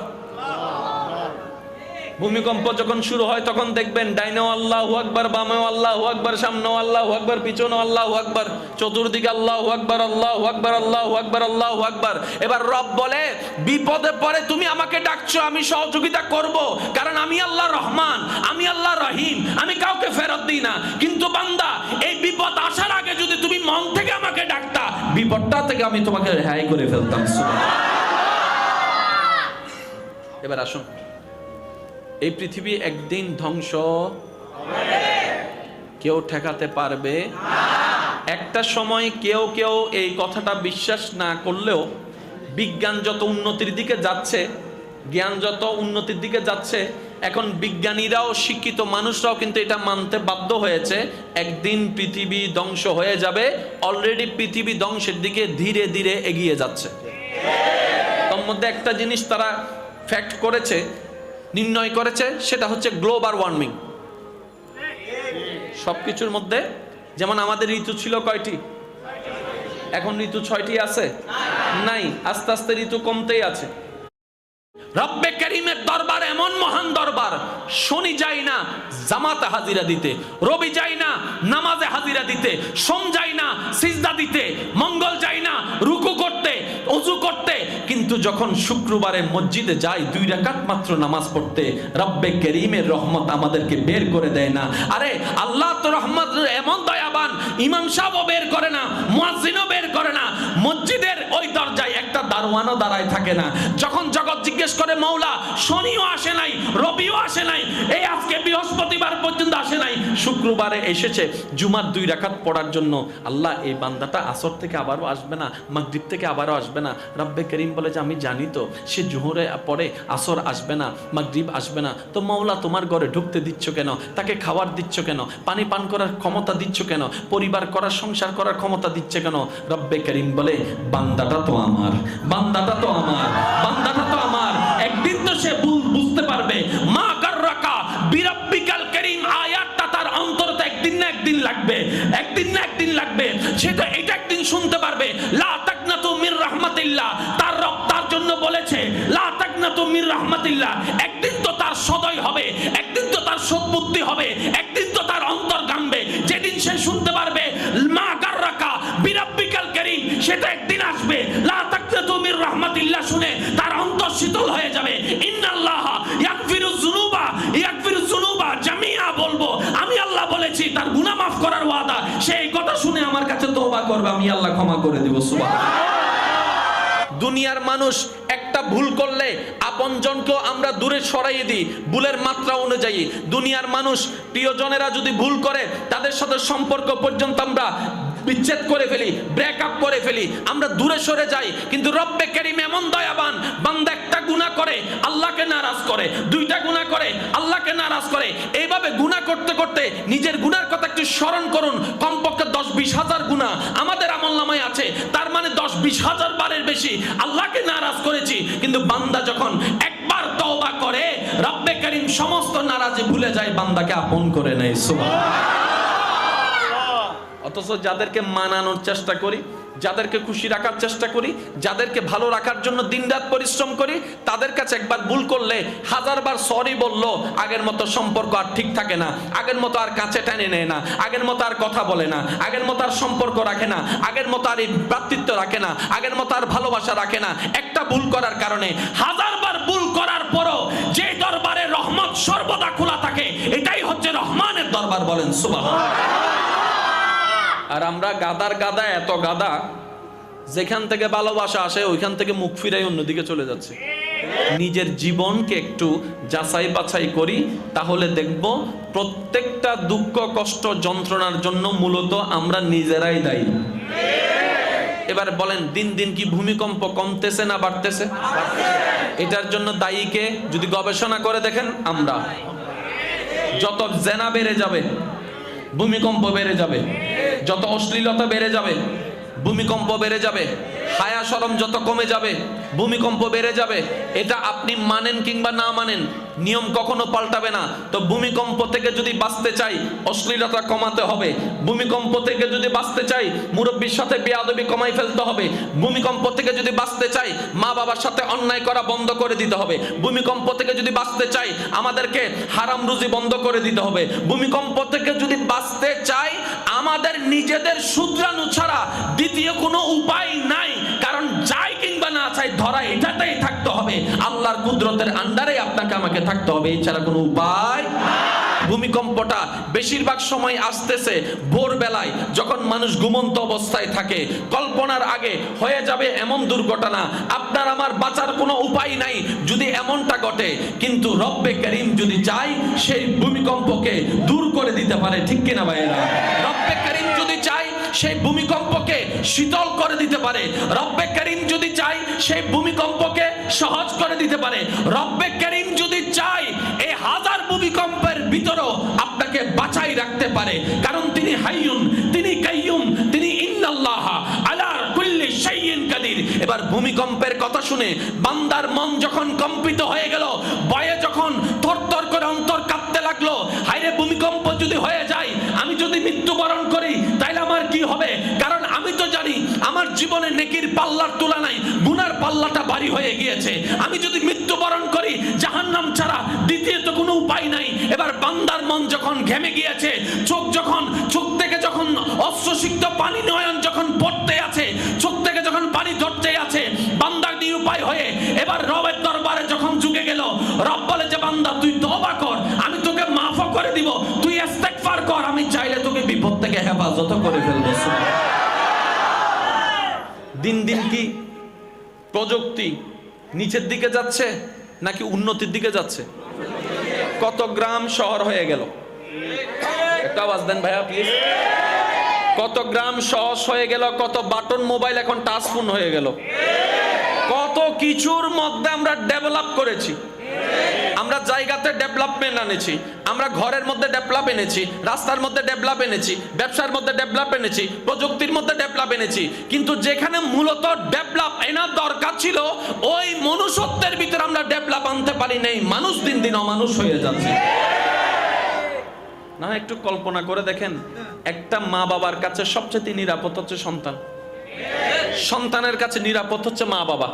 ভূমিকম্প যখন শুরু হয় তখন দেখবেন ডাইনেও আল্লাহু আকবার, বামেও আল্লাহু আকবার, সামনেও আল্লাহু আকবার, পিছনেও আল্লাহু আকবার, চতুর্দিকে আল্লাহু আকবার, আল্লাহু আকবার, আল্লাহু আকবার, আল্লাহু আকবার। এবার রব বলে, বিপদে পড়ে তুমি আমাকে ডাকছো, আমি সহযোগিতা করব, কারণ আমি আল্লাহ রহমান, আমি আল্লাহ রহিম, আমি কাউকে ফেরত দিই না। কিন্তু বান্দা, এই বিপদ আসার আগে যদি তুমি মন থেকে আমাকে ডাকতা, বিপদটা থেকে আমি তোমাকে রেহাই করে ফেলতাম। এবার আসুন, এই পৃথিবী একদিন ধ্বংস হবে, কেউ ঠেকাতে পারবে না। একটা সময় কেউ কেউ এই কথাটা বিশ্বাস না করলেও, বিজ্ঞান যত উন্নতির দিকে যাচ্ছে, জ্ঞান যত উন্নতির দিকে যাচ্ছে, এখন বিজ্ঞানীরাও শিক্ষিত মানুষরাও কিন্তু এটা মানতে বাধ্য হয়েছে, একদিন পৃথিবী ধ্বংস হয়ে যাবে। অলরেডি পৃথিবী ধ্বংসের দিকে ধীরে ধীরে এগিয়ে যাচ্ছে। তার মধ্যে একটা জিনিস তারা ফ্যাক্ট করেছে, নির্ণয় করেছে, সেটা হচ্ছে গ্লোবাল ওয়ার্মিং। সবকিছুর মধ্যে যেমন আমাদের ঋতু ছিল কয়টি, এখন ঋতু 6টি আছে? নাই, আস্তে আস্তে ঋতু কমতেই আছে। রব্বে করিমের দরবার এমন মহান দরবার, শনি যায় না জামাতে হাজিরা দিতে, রবি যায় না নামাজে হাজিরা দিতে, সোম যায় না সিজদা দিতে, মঙ্গল যায় না রুকু করতে, ওযু করতে, কিন্তু যখন শুক্রবারে মসজিদে যায় 2 রাকাত মাত্র নামাজ পড়তে, রব্বে করিমের রহমত আমাদেরকে বের করে দেয় না। আরে আল্লাহ তো রহমত এমন দয়াবান, ইমাম সাহেবও বের করে না, মুয়াজ্জিনও বের করে না, মসজিদের ওই দরজায় একটা দারোয়ানও দাঁড়ায় থাকে না। যখন জগৎ জিজ্ঞেস করে মৌলা শনিও আসে নাই, রবিও আসে নাই, এই আজকে বৃহস্পতিবার পর্যন্ত আসে নাই, শুক্রবারে এসেছে জুমার 2 রাকাত পড়ার জন্য, আল্লাহ এই বান্দাটা আসর থেকে আবারও আসবে না, মাগরিব থেকে আবারও আসবে না? রব্বে করিম বলে যে আমি জানি তো সে জোহরে পরে আসর আসবে না, মাগরিব আসবে না, তো মৌলা তোমার ঘরে ঢুকতে দিচ্ছ কেন, তাকে খাবার দিচ্ছ কেন, পানি পান করার ক্ষমতা দিচ্ছ কেন, পরিবার করার সংসার করার ক্ষমতা দিচ্ছে কেন? রব্বে করিম বলে বান্দাটা তো আমার, বান্দাটা তো আমার, বান্দাটা তো আমার। একদিন তো সে বুঝতে পারবে, মা গাররাকা বিরাব্বিকাল করিম আয়াতটা তার অন্তরে একদিন না একদিন লাগবে, একদিন না একদিন লাগবে। সে তো এটা একদিন শুনতে পারবে, লা তাকনাতু মির রাহমাতিল্লাহ, তার রব তার জন্য বলেছে লা তাকনাতু মির রাহমাতিল্লাহ। একদিন তো তার সদয় হবে, একদিন তো তার সদ্বুদ্ধি হবে, একদিন তো তার অন্তর গামবে, যেদিন সে শুনতে পারবে মা গাররাকা বিরাব্বিকাল করিম, সেটা একদিন আসবে। লা তাকনাতু মির রাহমাতিল্লাহ শুনে তার অন্তর শীতল হয়ে যাবে। ইন্নাল্লাহা ইয়াগফিরুজ যুনুবা জামিআ, বলবো আমি আল্লাহ বলেছি, তার গুনাহ মাফ করার ওয়াদা। সেই কথা শুনে আমার কাছে তওবা করবে, আমি আল্লাহ ক্ষমা করে দেব। সুবহানাল্লাহ। দুনিয়ার মানুষ একটা ভুল করলে আপনজনকেও আমরা দূরে সরাইয়ে দিই ভুলের মাত্রা অনুযায়ী। দুনিয়ার মানুষ প্রিয়জনেরা যদি ভুল করে তাদের সাথে সম্পর্ক পর্যন্ত আমরা বিচ্ছেদ করে ফেলি, ব্রেকআপ করে ফেলি, আমরা দূরে সরে যাই। কিন্তু রব্বে করিম এমন দয়াবান, বান্দা একটা গুনাহ করে আল্লাহকে নারাজ করে, 2টা গুনাহ করে আল্লাহকে নারাজ করে, এইভাবে গুনাহ করতে করতে নিজের গুনার কথা একটু স্মরণ করুন। কমপক্ষে 10-20 হাজার গুনাহ আমাদের আমলনামায় আছে, তার মানে 10-20 হাজার বারের বেশি আল্লাহকে নারাজ করেছি। কিন্তু বান্দা যখন একবার তওবা করে, রব্বে করিম সমস্ত নারাজি ভুলে যায়, বান্দাকে আপন করে নেয়। সুবহানাল্লাহ। অথচ যাদেরকে মানানোর চেষ্টা করি, যাদেরকে খুশি রাখার চেষ্টা করি, যাদেরকে ভালো রাখার জন্য দিনরাত পরিশ্রম করি, তাদের কাছে একবার ভুল করলে 1000 বার সরি বললো আগের মতো সম্পর্ক আর ঠিক থাকে না, আগের মতো আর কাছে টেনে নেয় না, আগের মতো আর কথা বলে না, আগের মতো আর সম্পর্ক রাখে না, আগের মতো আর এই ভ্রাতৃত্ব রাখে না, আগের মতো আর ভালোবাসা রাখে না। একটা ভুল করার কারণে 1000 বার ভুল করার পরও যে দরবারে রহমত সর্বদা খোলা থাকে, এটাই হচ্ছে রহমানের দরবার। বলেন সুবহানাল্লাহ। আর আমরা গাদার গাদা, এত গাদা, যেখান থেকে ভালোবাসা আসে ওইখান থেকে মুখ ফিরাই অন্যদিকে চলে যাচ্ছে। নিজের জীবনকে একটু যাচাই বাছাই করি, তাহলে দেখব প্রত্যেকটা দুঃখ কষ্ট যন্ত্রণার জন্য মূলত আমরা নিজেরাই দায়ী। এবার বলেন, দিন দিন কি ভূমিকম্প কমতেছে না বাড়তেছে? এটার জন্য দায়ীকে যদি গবেষণা করে দেখেন, আমরা। যত জেনা বেড়ে যাবে ভূমিকম্প বেড়ে যাবে, যত অশ্লীলতা বেড়ে যাবে ভূমিকম্প বেড়ে যাবে, হায়া শরম যত কমে যাবে ভূমিকম্প বেড়ে যাবে। এটা আপনি মানেন কিংবা না মানেন, নিয়ম কখনো পাল্টাবে না। তো ভূমিকম্প থেকে যদি বাঁচতে চাই, অশ্লীলতা কমাতে হবে। ভূমিকম্প থেকে যদি বাঁচতে চাই, মুরব্বীর সাথে বেয়াদবি কমাই ফেলতে হবে। ভূমিকম্প থেকে যদি বাঁচতে চাই, মা বাবার সাথে অন্যায় করা বন্ধ করে দিতে হবে। ভূমিকম্প থেকে যদি বাঁচতে চাই, আমাদেরকে হারাম রুজি বন্ধ করে দিতে হবে। ভূমিকম্প থেকে যদি বাঁচতে চাই, আমাদের নিজেদের শুধরানো ছাড়া দ্বিতীয় কোনো উপায় নাই। কারণ যাই কিংবা না চাই, ধরা এটাতেই থাকতে হবে, আল্লাহর কুদরতের আন্ডারে আপনাকে আমাকে থাকতে হবে, এছাড়া কোনো উপায়। ভূমিকম্পটা বেশিরভাগ সময় আসতেছে ভোরবেলায়, যখন মানুষ ঘুমন্ত অবস্থায় থাকে। কল্পনার আগে হয়ে যাবে এমন দুর্ঘটনা, আপনার আমার বাঁচার কোনো উপায় নাই যদি এমনটা ঘটে। কিন্তু রব্বে করিম যদি চাই, সেই ভূমিকম্পকে দূর করে দিতে পারে। ঠিক কিনা ভাইয়েরা? রব্বে করিম যদি চাই, সেই ভূমিকম্পকে শীতল করে দিতে পারে। রব্বে করিম যদি চাই, সেই ভূমিকম্পকে সহজ করে দিতে পারে। রব্বে করিম যদি চাই, এই ভূমিকম্পের ভিতরেও আপনাকে বাঁচাই রাখতে পারে, কারণ তিনি হাইয়ুন, তিনি কাইয়ুম, তিনি ইন্নাল্লাহা আলা কুল্লি শাইইন কাদির। এবার ভূমিকম্পের কথা শুনে বান্দার মন যখন কম্পিত হয়ে গেল, ভয়ে যখন থরথর করে অন্তর কাঁপতে লাগলো, হায়রে ভূমিকম্প যদি হয়ে যায়, আমি যদি মৃত্যুবরণ করি তাইলে আমার কি হবে? কারণ আমি তো জানি আমার জীবনে নেকির পাল্লার তুলনায় গুনার পাল্লাটা ভারী হয়ে গিয়েছে। আমি যদি মৃত্যুবরণ করি জাহান্নাম ছাড়া দ্বিতীয়ত কোনো উপায় নাই। এবার বান্দার মন যখন ঘেমে গিয়েছে, চোখ থেকে যখন অশ্রুসিক্ত পানি নয়ন যখন পড়তে আছে, চোখ থেকে যখন পানি ঝরতে আছে, বান্দা নিরুপায় হয়ে এবার রবের দরবারে যখন ঝুঁকে গেল, রব বলে যে বান্দা তুই তওবা কর, আমি তোকে মাফ করে দিব, তুই ইস্তেগফার কর, আমি চাইলে তোকে বিপদ থেকে হেফাজত করে ফেলবো। দিন দিন কি প্রযুক্তি নিচের দিকে যাচ্ছে নাকি উন্নতির দিকে যাচ্ছে? কত গ্রাম শহর হয়ে গেল, একটা আওয়াজ দেন ভাইয়া প্লিজ। কত গ্রাম সহজ হয়ে গেল, কত বাটন মোবাইল এখন টাচ ফোন হয়ে গেল, কত কিছুর মধ্যে আমরা ডেভেলপ করেছি। আমরা জায়গাতে ডেভেলপমেন্ট এনেছি, আমরা ঘরের মধ্যে ডেভেলপ এনেছি, রাস্তার মধ্যে ডেভেলপ এনেছি, ব্যবসার মধ্যে ডেভেলপ এনেছি, প্রযুক্তির মধ্যে ডেভেলপ এনেছি, কিন্তু যেখানে মূলত ডেভেলপ এনার দরকার ছিল ওই মনুষ্যত্বের ভিতরে আমরা ডেভেলপ আনতে পারি নাই। মানুষ দিন দিন অমানুষ হয়ে যাচ্ছে। না, একটু কল্পনা করে দেখেন, একটা মা বাবার কাছে সবচেয়ে নিরাপদ হচ্ছে সন্তান, সন্তানের কাছে নিরাপদ হচ্ছে মা বাবা।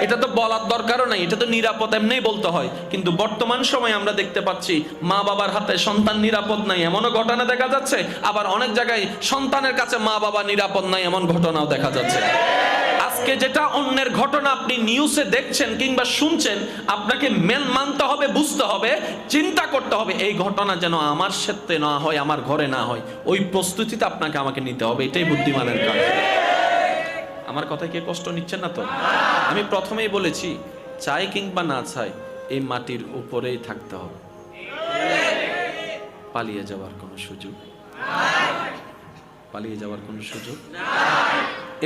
এটা তো বলার দরকারও নাই, এটা তো নিরাপদ এমনিই বলতে হয়। কিন্তু বর্তমান সময়ে আমরা দেখতে পাচ্ছি মা বাবার হাতে সন্তান নিরাপদ নাই, এমনও ঘটনা দেখা যাচ্ছে। আবার অনেক জায়গায় সন্তানের কাছে মা বাবা নিরাপদ নাই, এমন ঘটনাও দেখা যাচ্ছে। আজকে যেটা অন্যের ঘটনা আপনি নিউজে দেখছেন কিংবা শুনছেন, আপনাকে মানতে হবে, বুঝতে হবে, চিন্তা করতে হবে, এই ঘটনা যেন আমার সাথে না হয়, আমার ঘরে না হয়, ওই প্রস্তুতিতে আপনাকে আমাকে নিতে হবে। এটাই বুদ্ধিমানের কাজ। আমার কথায় কে কষ্ট নিচ্ছেন না তো? আমি প্রথমেই বলেছি, চাই কিংবা না চাই এই মাটির উপরেই থাকতে হবে, পালিয়ে যাওয়ার কোনো সুযোগ, পালিয়ে যাওয়ার কোনো সুযোগ।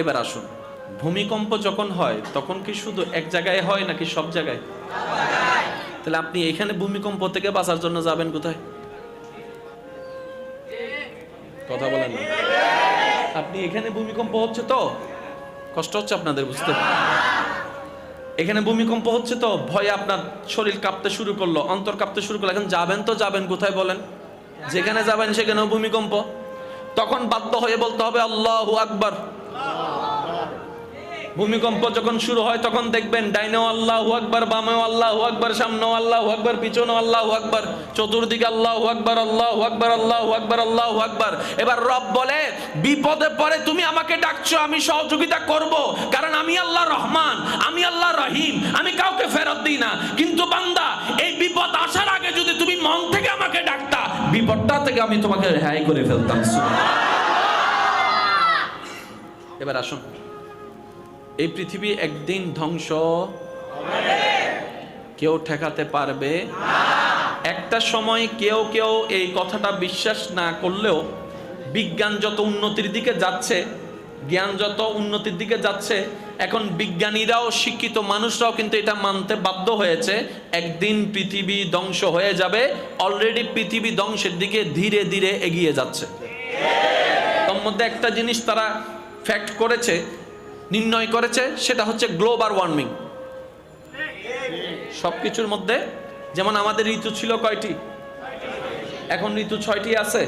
এবার আসুন, ভূমিকম্প যখন হয় তখন কি শুধু এক জায়গায় হয় নাকি সব জায়গায়? তাহলে আপনি এখানে ভূমিকম্প থেকে বাঁচার জন্য যাবেন কোথায়? কথা বলেন না। আপনি এখানে ভূমিকম্প হচ্ছে তো কষ্ট হচ্ছে আপনাদের বুঝতে, এখানে ভূমিকম্প হচ্ছে তো ভয়ে আপনার শরীর কাঁপতে শুরু করলো, অন্তর কাঁপতে শুরু করলো। এখন যাবেন তো যাবেন কোথায় বলেন? যেখানে যাবেন সেখানেও ভূমিকম্প। তখন বাধ্য হয়ে বলতে হবে আল্লাহু আকবার। ভূমিকম্প যখন শুরু হয় তখন দেখবেন ডাইনেও আল্লাহু আকবার, বামেও আল্লাহু আকবার, সামনেও আল্লাহু আকবার, পিছনেও আল্লাহু আকবার, চতুর্দিকে আল্লাহু আকবার, আল্লাহু আকবার, আল্লাহু আকবার, আল্লাহু আকবার। এবার রব বলে, বিপদে পড়ে তুমি আমাকে ডাকছো, আমি সহযোগিতা করব, কারণ আমি আল্লাহ রহমান, আমি আল্লাহ রহিম, আমি কাউকে ফেরত দিই না। কিন্তু বান্দা, এই বিপদ আসার আগে যদি তুমি মন থেকে আমাকে ডাকতা, বিপদটা থেকে আমি তোমাকে রেহাই করে ফেলতাম। এবার আসুন, এই পৃথিবী একদিন ধ্বংস হবে, কেউ ঠেকাতে পারবে না। একটা সময় কেউ কেউ এই কথাটা বিশ্বাস না করলেও বিজ্ঞান যত উন্নতির দিকে যাচ্ছে, জ্ঞান যত উন্নতির দিকে যাচ্ছে, এখন বিজ্ঞানীরাও শিক্ষিত মানুষরাও কিন্তু এটা মানতে বাধ্য হয়েছে, একদিন পৃথিবী ধ্বংস হয়ে যাবে। অলরেডি পৃথিবী ধ্বংসের দিকে ধীরে ধীরে এগিয়ে যাচ্ছে। তার মধ্যে একটা জিনিস তারা ফ্যাক্ট করেছে, নির্ণয় করেছে, সেটা হচ্ছে গ্লোবাল ওয়ার্মিং। সবকিছুর মধ্যে, যেমন আমাদের ঋতু ছিল কয়টি? এখন ঋতু 6টি আছে?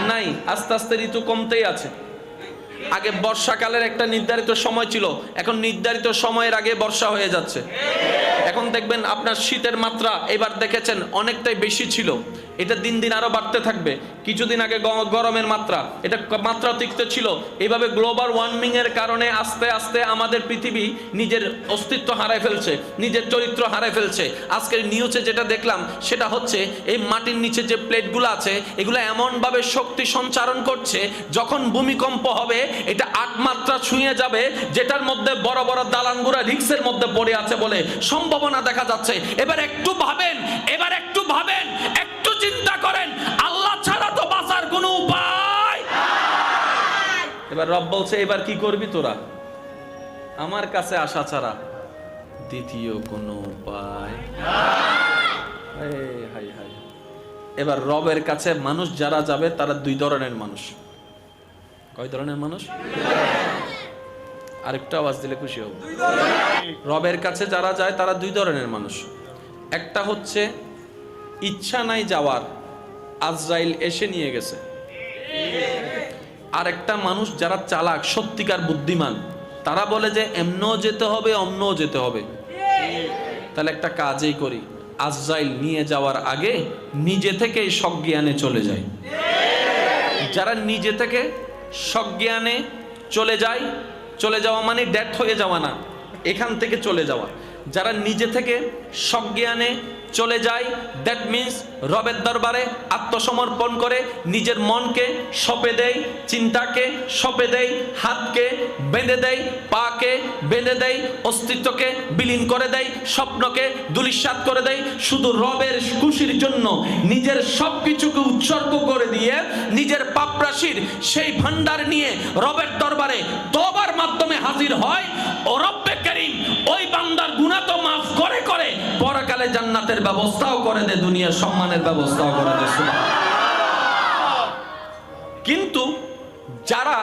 নাই, আস্তে আস্তে ঋতু কমতেই আছে। আগে বর্ষাকালের একটা নির্ধারিত সময় ছিল, এখন নির্ধারিত সময়ের আগে বর্ষা হয়ে যাচ্ছে। এখন দেখবেন আপনার শীতের মাত্রা এবার দেখেছেন অনেকটাই বেশি ছিল, এটা দিন দিন আরো বাড়তে থাকবে। কিছুদিন আগে গরমের মাত্রা, এটা মাত্রা অতিরিক্ত ছিল। এইভাবে গ্লোবাল ওয়ার্মিং এর কারণে আস্তে আস্তে আমাদের পৃথিবী নিজের অস্তিত্ব হারায় ফেলছে, নিজের চরিত্র হারায় ফেলছে। আজকের নিউজে যেটা দেখলাম সেটা হচ্ছে, এই মাটির নিচে যে প্লেটগুলো আছে এগুলো এমনভাবে শক্তি সঞ্চারণ করছে, যখন ভূমিকম্প হবে এটা 8 মাত্রা ছুঁয়ে যাবে, যেটার মধ্যে বড় বড় দালানগুলো রিস্কের মধ্যে পড়ে আছে বলে সম্ভাবনা দেখা যাচ্ছে। এবার একটু ভাবেন, একটু চিন্তা করেন, আল্লাহ ছাড়া তো বাঁচার কোনো উপায়। এবার রব বলছে, এবার কি করবি তোরা? আমার কাছে আসা ছাড়া দ্বিতীয় কোনো উপায়। হায় হায় হায়। এবার রবের কাছে মানুষ যারা যাবে তারা দুই ধরনের মানুষ। কয় ধরনের মানুষ? আরেকটা আওয়াজ দিলে খুশি হব। রবের কাছে যারা যায় তারা দুই ধরনের মানুষ। একটা হচ্ছে ইচ্ছা নাই যাওয়ার, আজরাইল এসে নিয়ে গেছে। আর একটা মানুষ যারা চালাক, সত্যিকার বুদ্ধিমান, তারা বলে যে এমনও যেতে হবে, অমনও যেতে হবে। তাহলে একটা কাজই করি, আজরাইল নিয়ে যাওয়ার আগে নিজে থেকেই সজ্ঞানে চলে যায়। যারা নিজে থেকে সজ্ঞানে চলে যায়, চলে যাওয়া মানে ডেথ হয়ে যাওয়া না, এখান থেকে চলে যাওয়া। যারা নিজে থেকে সজ্ঞানে চলে যায়, দ্যাট মিন্স রবের দরবারে আত্মসমর্পণ করে নিজের মনকে সঁপে দেয়, চিন্তাকে সঁপে দেয়, হাতকে বেঁধে দেয়, পাকে বেঁধে দেয়, অস্তিত্বকে বিলীন করে দেয়, স্বপ্নকে ধূলিসাৎ করে দেয়, শুধু রবের খুশির জন্য নিজের সব কিছুকে উৎসর্গ করে দিয়ে নিজের পাপরাশির সেই ভান্ডার নিয়ে রবের দরবারে তওবার মাধ্যমে হাজির হয়। ও রব্বে কারীম ওই বান্দার গুনাহ তো মাফ করে করে পরকালে জান্নাতের ব্যবস্থাও করে দে, দুনিয়ার সম্মানের ব্যবস্থাও করে দে। সুবহানাল্লাহ। কিন্তু যারা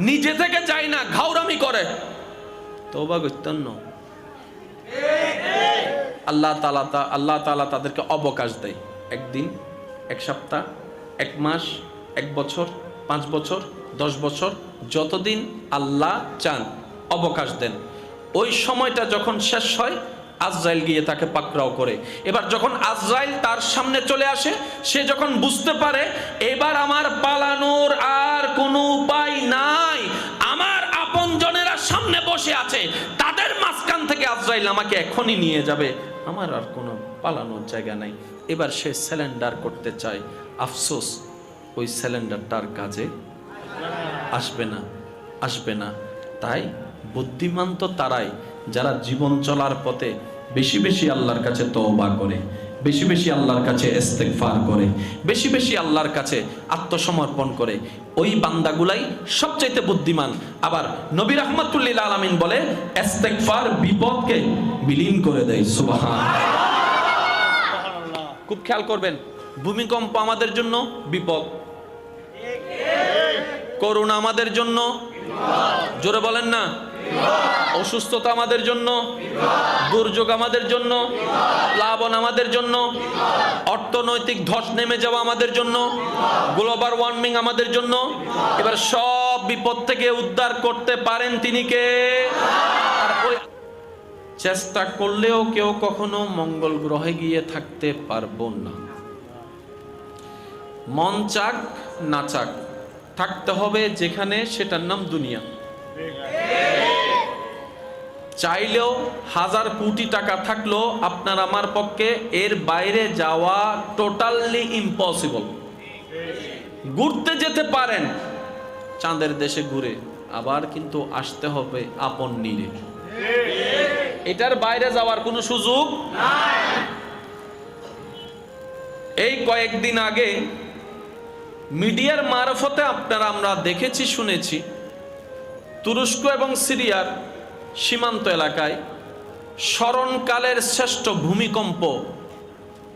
নিজে থেকে যায় না, ঘাউরামি করে, তওবা করতেন না, আল্লাহ তাআলা তাদেরকে অবকাশ দেয়। একদিন, এক সপ্তাহ, এক মাস, এক বছর, 5 বছর, 10 বছর, যতদিন আল্লাহ চান অবকাশ দেন। ওই সময়টা যখন শেষ হয়, আজরাইল গিয়ে তাকে পাকড়াও করে। এবার যখন আজরাইল তার সামনে চলে আসে, সে যখন বুঝতে পারে এবার আমার পালানোর আর কোনো উপায় নাই, আমার আপনজনেরা সামনে বসে আছে, তাদের মাঝখান থেকে আজরাইল আমাকে এখনই নিয়ে যাবে, আমার আর কোনো পালানোর জায়গা নাই। এবার সে স্যালেন্ডার করতে চায়। আফসোস, ওই স্যালেন্ডারটার কাজে আসবে না। তাই বুদ্ধিমান তো তারাই যারা জীবন চলার পথে বেশি বেশি আল্লাহর কাছে তওবা করে, বেশি বেশি আল্লাহর কাছে ইস্তেগফার করে, বেশি বেশি আল্লাহর কাছে আত্মসমর্পণ করে। ওই বান্দাগুলাই সবচাইতে বুদ্ধিমান। আবার নবী রাহমাতুল লিল আলামিন বলে, ইস্তেগফার বিপদকে বিলীন করে দেয়। সুবহানাল্লাহ। খুব খেয়াল করবেন, ভূমিকম্প আমাদের জন্য বিপদ, করোনা আমাদের জন্য, জোরে বলেন না, অসুস্থতা আমাদের জন্য, দুর্যোগ আমাদের জন্য, প্লাবন আমাদের জন্য, অর্থনৈতিক ধস নেমে যাওয়া আমাদের জন্য, গ্লোবাল ওয়ার্মিং আমাদের জন্য। এবার সব বিপদ থেকে উদ্ধার করতে পারেন তিনি কে? আর ওই চেষ্টা করলেও কেউ কখনো মঙ্গল গ্রহে গিয়ে থাকতে পারবো না। মন চাক না চাক থাকতে হবে যেখানে, সেটার নাম দুনিয়া। চাইলেও 1000 কোটি টাকা থাকলেও আপনার আমার পক্ষে এর বাইরে যাওয়া টোটালি ইম্পসিবল। ঘুরতে যেতে পারেন চাঁদের দেশে ঘুরে, আবার কিন্তু আসতে হবে আপন নীড়ে। এটার বাইরে যাওয়ার কোনো সুযোগ নাই। এই কয়েকদিন আগে মিডিয়ার মারফতে আমরা দেখেছি, শুনেছি, তুরস্ক এবং সিরিয়ার সীমান্ত এলাকায় স্মরণকালের শ্রেষ্ঠ ভূমিকম্প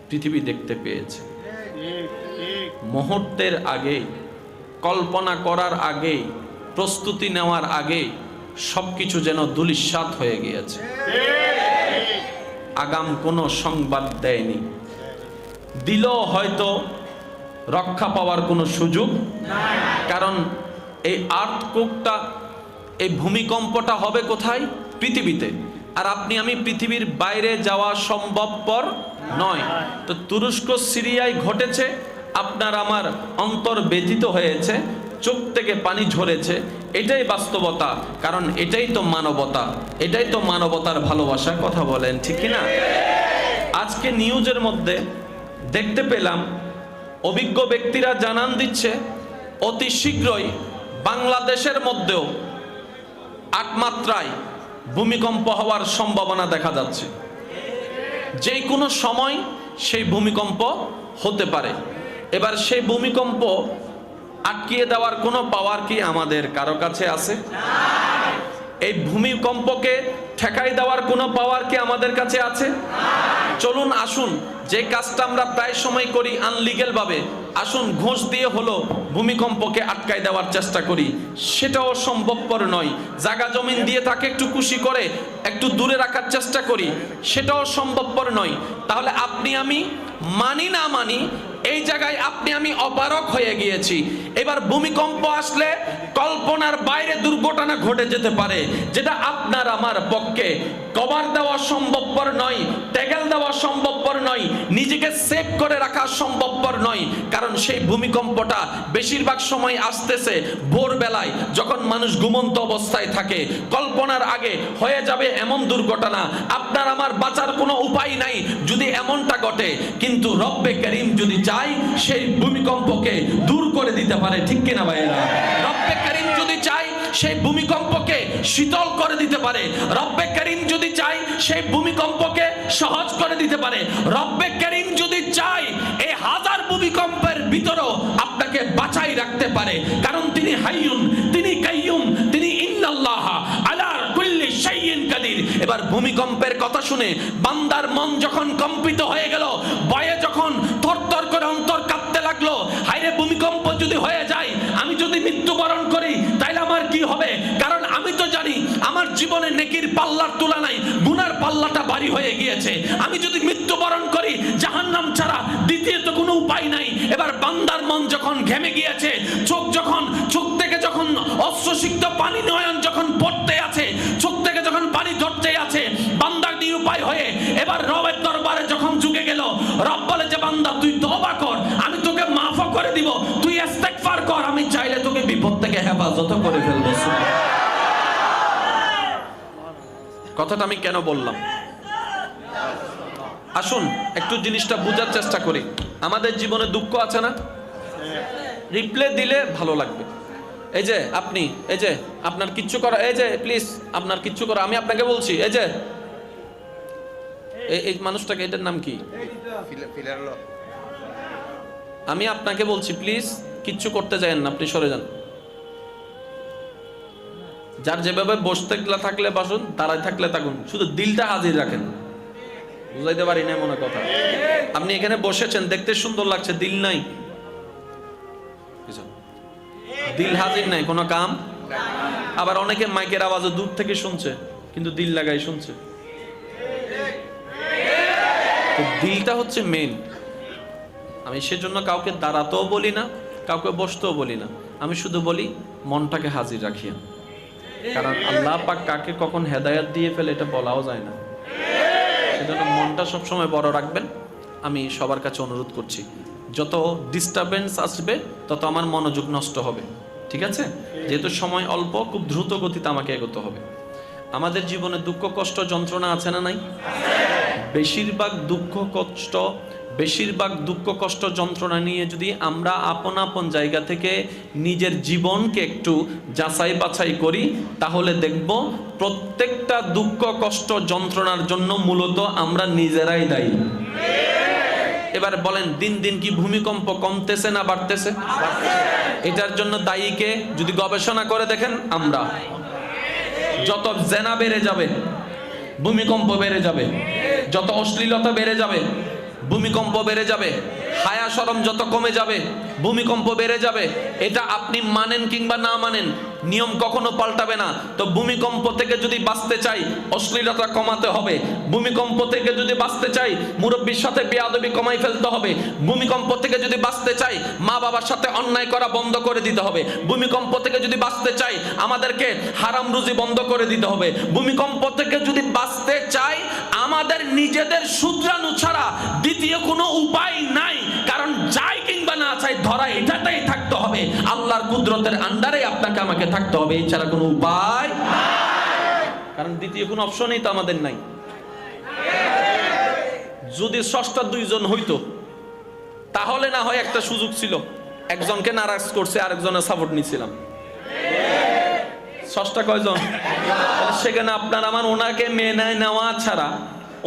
পৃথিবী দেখতে পেয়েছে। মুহূর্তের আগেই, কল্পনা করার আগেই, প্রস্তুতি নেওয়ার আগেই সবকিছু যেন ধূলিসাৎ হয়ে গিয়েছে। আগাম কোনো সংবাদ দেয়নি, দিলেও হয়তো রক্ষা পাওয়ার কোনো সুযোগ নাই। কারণ এই আর্থকোকটা, এই ভূমিকম্পটা হবে কোথায়? পৃথিবীতে। আর আপনি আমি পৃথিবীর বাইরে যাওয়া সম্ভবপর নয়। তো তুরস্ক সিরিয়ায় ঘটেছে, আপনার আমার অন্তর ব্যথিত হয়েছে, চোখ থেকে পানি ঝরেছে। এটাই বাস্তবতা, কারণ এটাই তো মানবতা, এটাই তো মানবতার ভালোবাসা। কথা বলেন ঠিক কিনা? আজকে নিউজের মধ্যে দেখতে পেলাম, অভিজ্ঞ ব্যক্তিরা জানান দিচ্ছে অতি শীঘ্রই বাংলাদেশের মধ্যেও 8 মাত্রায় ভূমিকম্প হওয়ার সম্ভাবনা দেখা যাচ্ছে। যে কোনো সময় সেই ভূমিকম্প হতে পারে। এবার সেই ভূমিকম্প আটকিয়ে দেওয়ার কোনো পাওয়ার কি আমাদের কারো কাছে আছে? এই ভূমিকম্পকে ঠেকাই দেওয়ার কোনো পাওয়ার কি আমাদের কাছে আছে? চলুন আসুন যে কাজটা আমরা প্রায় সময় করি আনলিগ্যাল ভাবে, আসুন ঘুষ দিয়ে হলো ভূমিকম্পকে আটকায় দেওয়ার চেষ্টা করি, সেটাও সম্ভবপর নয়। জায়গা জমিন দিয়ে তাকে একটু খুশি করে একটু দূরে রাখার চেষ্টা করি, সেটাও সম্ভবপর নয়। তাহলে আপনি আমি মানি না মানি, এই জায়গায় আপনি আমি অপারক হয়ে গিয়েছি। এবার ভূমিকম্প আসলে কল্পনার বাইরে দুর্ঘটনা ঘটে যেতে পারে, যেটা আপনার আমার পক্ষে কভার দেওয়া সম্ভবপর নয়, ট্যাগেল দেওয়া সম্ভবপর নয়, নিজেকে সেভ করে রাখা সম্ভবপর নয়। কারণ সেই ভূমিকম্পটা বেশিরভাগ সময় আসতেছে ভোরবেলায়, যখন মানুষ ঘুমন্ত অবস্থায় থাকে। কল্পনার আগে হয়ে যাবে এমন দুর্ঘটনা, আপনার আমার বাঁচার কোনো উপায় নাই যদি এমনটা ঘটে। কিন্তু রব্বে করিম যদি চাই, সেই ভূমিকম্পকে দূর করে দিতে পারে, ঠিক কিনা ভাইয়েরা? রব্বে করিম যদি চাই, সেই ভূমিকম্পকে শীতল করে দিতে পারে। রব্বে করিম যদি চাই, সেই ভূমিকম্পকে সহজ করে দিতে পারে। রব্বে করিম যদি চাই, এই হাজার ভূমিকম্পের ভিতরেও আপনাকে বাঁচাই রাখতে পারে। কারণ তিনি হাইয়ুন, তিনি কাইয়ুম, তিনি ইন্নাল্লাহ আলা কুল্লি শাইইন কাদির। এবার ভূমিকম্পের কথা শুনে বান্দার মন যখন কম্পিত হয়ে গেল, ভয়ে যখন থরথর করে অন্তর কাঁপতে লাগলো, হায়রে ভূমিকম্প যদি হয়ে যায়, আমি যদি মৃত্যুবরণ করি তাইলে আমার কি হবে? কারণ আমি তো জানি আমার জীবনে নেকির পাল্লার তুলনায় গুনার পাল্লাটা ভারী হয়ে গিয়েছে। আমি যদি মৃত্যুবরণ করি, জাহান্নাম ছাড়া দ্বিতীয়ত কোনো উপায় নাই। এবার বান্দার মন যখন ঘেমে গিয়েছে, চোখ থেকে যখন অশ্রুসিক্ত পানি নয়ন যখন পড়তে আছে, চোখ থেকে যখন পানি ধরতে আছে, বান্দার নিরুপায় হয়ে এবার রবের দরবারে যখন ঝুঁকে গেল, রব বলে যে বান্দা তুই তওবা কর, আমি তোকে মাফ করে দিব, তুই ইস্তেগফার কর, আমি চাইলে তোকে বিপদ থেকে হেফাজত করে ফেলবো। কথাটা আমি কেন বললাম? আসুন একটু জিনিসটা বোঝার চেষ্টা করি। আমাদের জীবনে দুঃখ আছে না? রিপ্লে দিলে ভালো লাগবে। এই যে আপনি, এই যে আপনার কিচ্ছু করা, এই যে প্লিজ আপনার কিচ্ছু করা, আমি আপনাকে বলছি, এই যে এই মানুষটাকে, এটার নাম কি? আমি আপনাকে বলছি প্লিজ কিচ্ছু করতে যায়েন না, আপনি সরে যান। যার যেভাবে বসতে থাকলে বসুন, দাঁড়ায় থাকলে থাকুন, শুধু দিলটা হাজির রাখেন। বুঝাইতে পারি না মনে কথা। আপনি এখানে বসেছেন, দেখতে সুন্দর লাগছে, দিল নাই, দিল হাজির নাই, কোনো কাম। আবার অনেকে মাইকের আওয়াজে দূর থেকে শুনছে, কিন্তু দিল লাগাই শুনছে। দিলটা হচ্ছে মেন। আমি সেজন্য কাউকে দাঁড়াতেও বলি না, কাউকে বসতেও বলি না, আমি শুধু বলি মনটাকে হাজির রাখিয়া। কারণ আল্লাহ পাক কাকে কখন হেদায়েত দিয়ে ফেলে এটা বলাও যায় না। সেজন্য মনটা সবসময় বড় রাখবেন। আমি সবার কাছে অনুরোধ করছি, যত ডিস্টারবেন্স আসবে তত আমার মনোযোগ নষ্ট হবে, ঠিক আছে? যেহেতু সময় অল্প, খুব দ্রুত গতিতে আমাকে এগোতে হবে। আমাদের জীবনে দুঃখ কষ্ট যন্ত্রণা আছে না নাই? বেশিরভাগ দুঃখ কষ্ট যন্ত্রণা নিয়ে যদি আমরা আপন আপন জায়গা থেকে নিজের জীবনকে একটু যাচাই বাছাই করি, তাহলে দেখব প্রত্যেকটা দুঃখ কষ্ট যন্ত্রণার জন্য মূলত আমরা নিজেরাই দায়ী। এবার বলেন, দিন দিন কি ভূমিকম্প কমতেছে না বাড়তেছে? এটার জন্য দায়ীকে যদি গবেষণা করে দেখেন, আমরা। যত জেনা বেড়ে যাবে, ভূমিকম্প বেড়ে যাবে। যত অশ্লীলতা বেড়ে যাবে, ভূমিকম্প বেড়ে যাবে। হায়া শরম যত কমে যাবে, ভূমিকম্প বেড়ে যাবে। এটা আপনি মানেন কিংবা না মানেন, নিয়ম কখনো পাল্টাবে না। তো ভূমিকম্প থেকে যদি বাঁচতে চাই, অশ্লীলতা কমাতে হবে। ভূমিকম্প থেকে যদি বাঁচতে চাই, মুরব্বির সাথে বেয়াদবি কমাই ফেলতে হবে। ভূমিকম্প থেকে যদি বাঁচতে চাই, মা বাবার সাথে অন্যায় করা বন্ধ করে দিতে হবে। ভূমিকম্প থেকে যদি বাঁচতে চাই, আমাদেরকে হারাম রুজি বন্ধ করে দিতে হবে। ভূমিকম্প থেকে যদি বাঁচতে চাই, আমাদের নিজেদের শুধরানো ছাড়া দ্বিতীয় কোনো উপায় নাই। কারণ যাই কিংবা না চাই, ধরা এটাতেই থাকতে হবে। আল্লাহর কুদরতের আন্ডারে আপনাকে আমাকে থাকতে হবে, এছাড়া কোনো উপায় নাই। কারণ দ্বিতীয় কোনো অপশনই তো আমাদের নাই। যদি স্রষ্টা দুইজন হইতো, তাহলে না হয় একটা সুযোগ ছিল, একজনকে নারাজ করছে, আরেকজনের সাপোর্ট নিছিলাম। স্রষ্টা কয়জন? সেখানে আপনার আমার ওনাকে মেনে নেওয়া ছাড়া,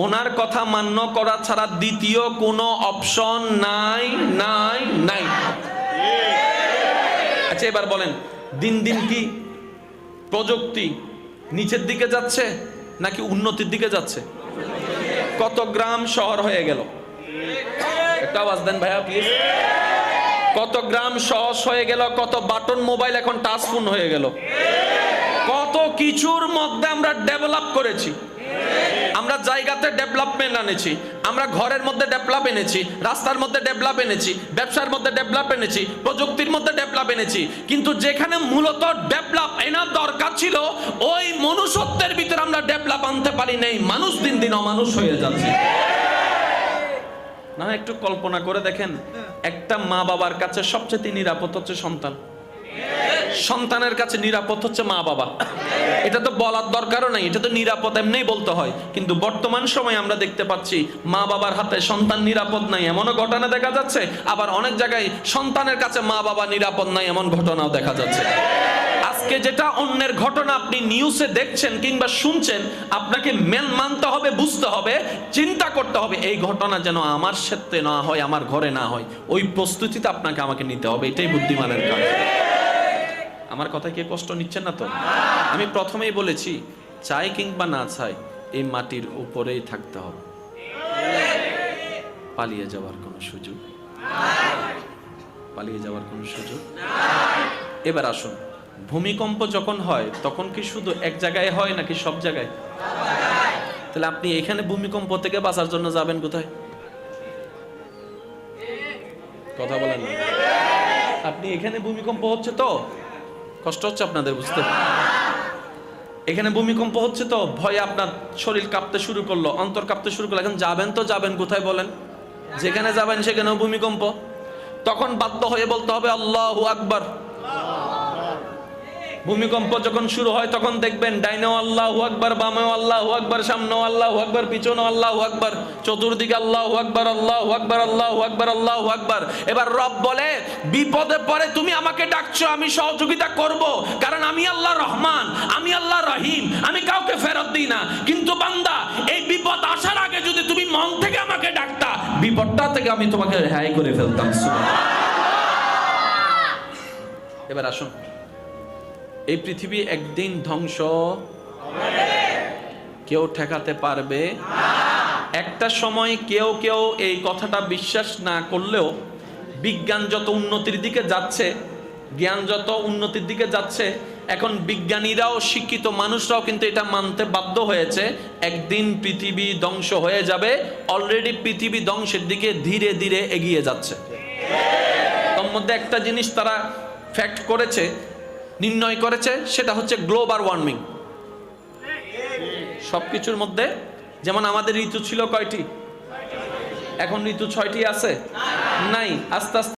ওনার কথা মান্য করা ছাড়া দ্বিতীয় কোনো অপশন নাই, নাই, নাই। আচ্ছা এবার বলেন, দিন দিন কি প্রযুক্তি নিচের দিকে যাচ্ছে নাকি উন্নতির দিকে যাচ্ছে? কত গ্রাম শহর হয়ে গেল, একটা আওয়াজ দেন ভাইয়া প্লিজ। কত গ্রাম সহজ হয়ে গেল, কত বাটন মোবাইল এখন টাচ ফোন হয়ে গেল, কত কিছুর মধ্যে আমরা ডেভেলপ করেছি, আমরা জায়গাতে ডেভেলপমেন্ট এনেছি, আমরা ঘরের মধ্যে ডেভেলপ এনেছি, রাস্তার মধ্যে ডেভেলপ এনেছি, ব্যবসার মধ্যে ডেভেলপ এনেছি, প্রযুক্তির মধ্যে ডেভেলপ এনেছি, কিন্তু যেখানে মূলত ডেভেলপ এনার দরকার ছিল ওই মনুষ্যত্বের ভিতরে আমরা ডেভেলপ আনতে পারি নাই। মানুষ দিন দিন অমানুষ হয়ে যাচ্ছে। না, একটু কল্পনা করে দেখেন, একটা মা বাবার কাছে সবচেয়ে নিরাপদ হচ্ছে সন্তান, সন্তানের কাছে নিরাপদ হচ্ছে মা বাবা। এটা তো বলার দরকারও নাই, এটা তো নিরাপদ এমনিই বলতে হয়। কিন্তু বর্তমান সময়ে আমরা দেখতে পাচ্ছি মা বাবার হাতে সন্তান নিরাপদ নাই, এমনও ঘটনা দেখা যাচ্ছে। আবার অনেক জায়গায় সন্তানের কাছে মা বাবা নিরাপদ নাই, এমন ঘটনাও দেখা যাচ্ছে। আজকে যেটা অন্যের ঘটনা আপনি নিউজে দেখছেন কিংবা শুনছেন, আপনাকে মানতে হবে, বুঝতে হবে, চিন্তা করতে হবে এই ঘটনা যেন আমার সাথে না হয়, আমার ঘরে না হয়। ওই প্রস্তুতিটা আপনাকে আমাকে নিতে হবে, এটাই বুদ্ধিমানের কাজ। আমার কথা কি কষ্ট নিচ্ছেন না তো? আমি প্রথমেই বলেছি, চাই কিংবা না চাই এই মাটির উপরেই থাকতে হবে, পালিয়ে যাওয়ার কোনো সুযোগ, পালিয়ে যাওয়ার কোনো সুযোগ। এবার আসুন, ভূমিকম্প যখন হয় তখন কি শুধু এক জায়গায় হয় নাকি সব জায়গায়? তাহলে আপনি এখানে ভূমিকম্প থেকে বাঁচার জন্য যাবেন কোথায়? কথা বলেন না। আপনি এখানে ভূমিকম্প হচ্ছে তো কষ্ট হচ্ছে আপনাদের বুঝতে, এখানে ভূমিকম্প হচ্ছে তো ভয়ে আপনার শরীর কাঁপতে শুরু করলো, অন্তর কাঁপতে শুরু করলো। এখন যাবেন তো যাবেন কোথায় বলেন? যেখানে যাবেন সেখানেও ভূমিকম্প। তখন বাধ্য হয়ে বলতে হবে আল্লাহু আকবার। ভূমিকম্প যখন শুরু হয় তখন দেখবেন ডাইনেও আল্লাহু আকবার, বামেও আল্লাহু আকবার, সামনেও আল্লাহু আকবার, পিছনেও আল্লাহু আকবার, চতুর্দিকে আল্লাহু আকবার, আল্লাহু আকবার, আল্লাহু আকবার, আল্লাহু আকবার। এবার রব বলে, বিপদে পড়ে তুমি আমাকে ডাকছো, আমি সহযোগিতা করব, কারণ আমি আল্লাহ রহমান, আমি আল্লাহ রহিম, আমি কাউকে ফেরত দিই না। কিন্তু বান্দা, এই বিপদ আসার আগে যদি তুমি মন থেকে আমাকে ডাকতা, বিপদটা থেকে আমি তোমাকে রেহাই করে ফেলতাম। এবার আসুন, এই পৃথিবী একদিন ধ্বংস হবে, কেউ ঠেকাতে পারবে না। একটা সময় কেউ কেউ এই কথাটা বিশ্বাস না করলেও বিজ্ঞান যত উন্নতির দিকে যাচ্ছে, জ্ঞান যত উন্নতির দিকে যাচ্ছে, এখন বিজ্ঞানীরাও শিক্ষিত মানুষরাও কিন্তু এটা মানতে বাধ্য হয়েছে, একদিন পৃথিবী ধ্বংস হয়ে যাবে। অলরেডি পৃথিবী ধ্বংসের দিকে ধীরে ধীরে এগিয়ে যাচ্ছে। তার মধ্যে একটা জিনিস তারা ফ্যাক্ট করেছে, নির্ণয় করেছে, সেটা হচ্ছে গ্লোবাল ওয়ার্মিং। সবকিছুর মধ্যে, যেমন আমাদের ঋতু ছিল কয়টি, এখন ঋতু 6টি আছে? নাই। আস্তে আস্তে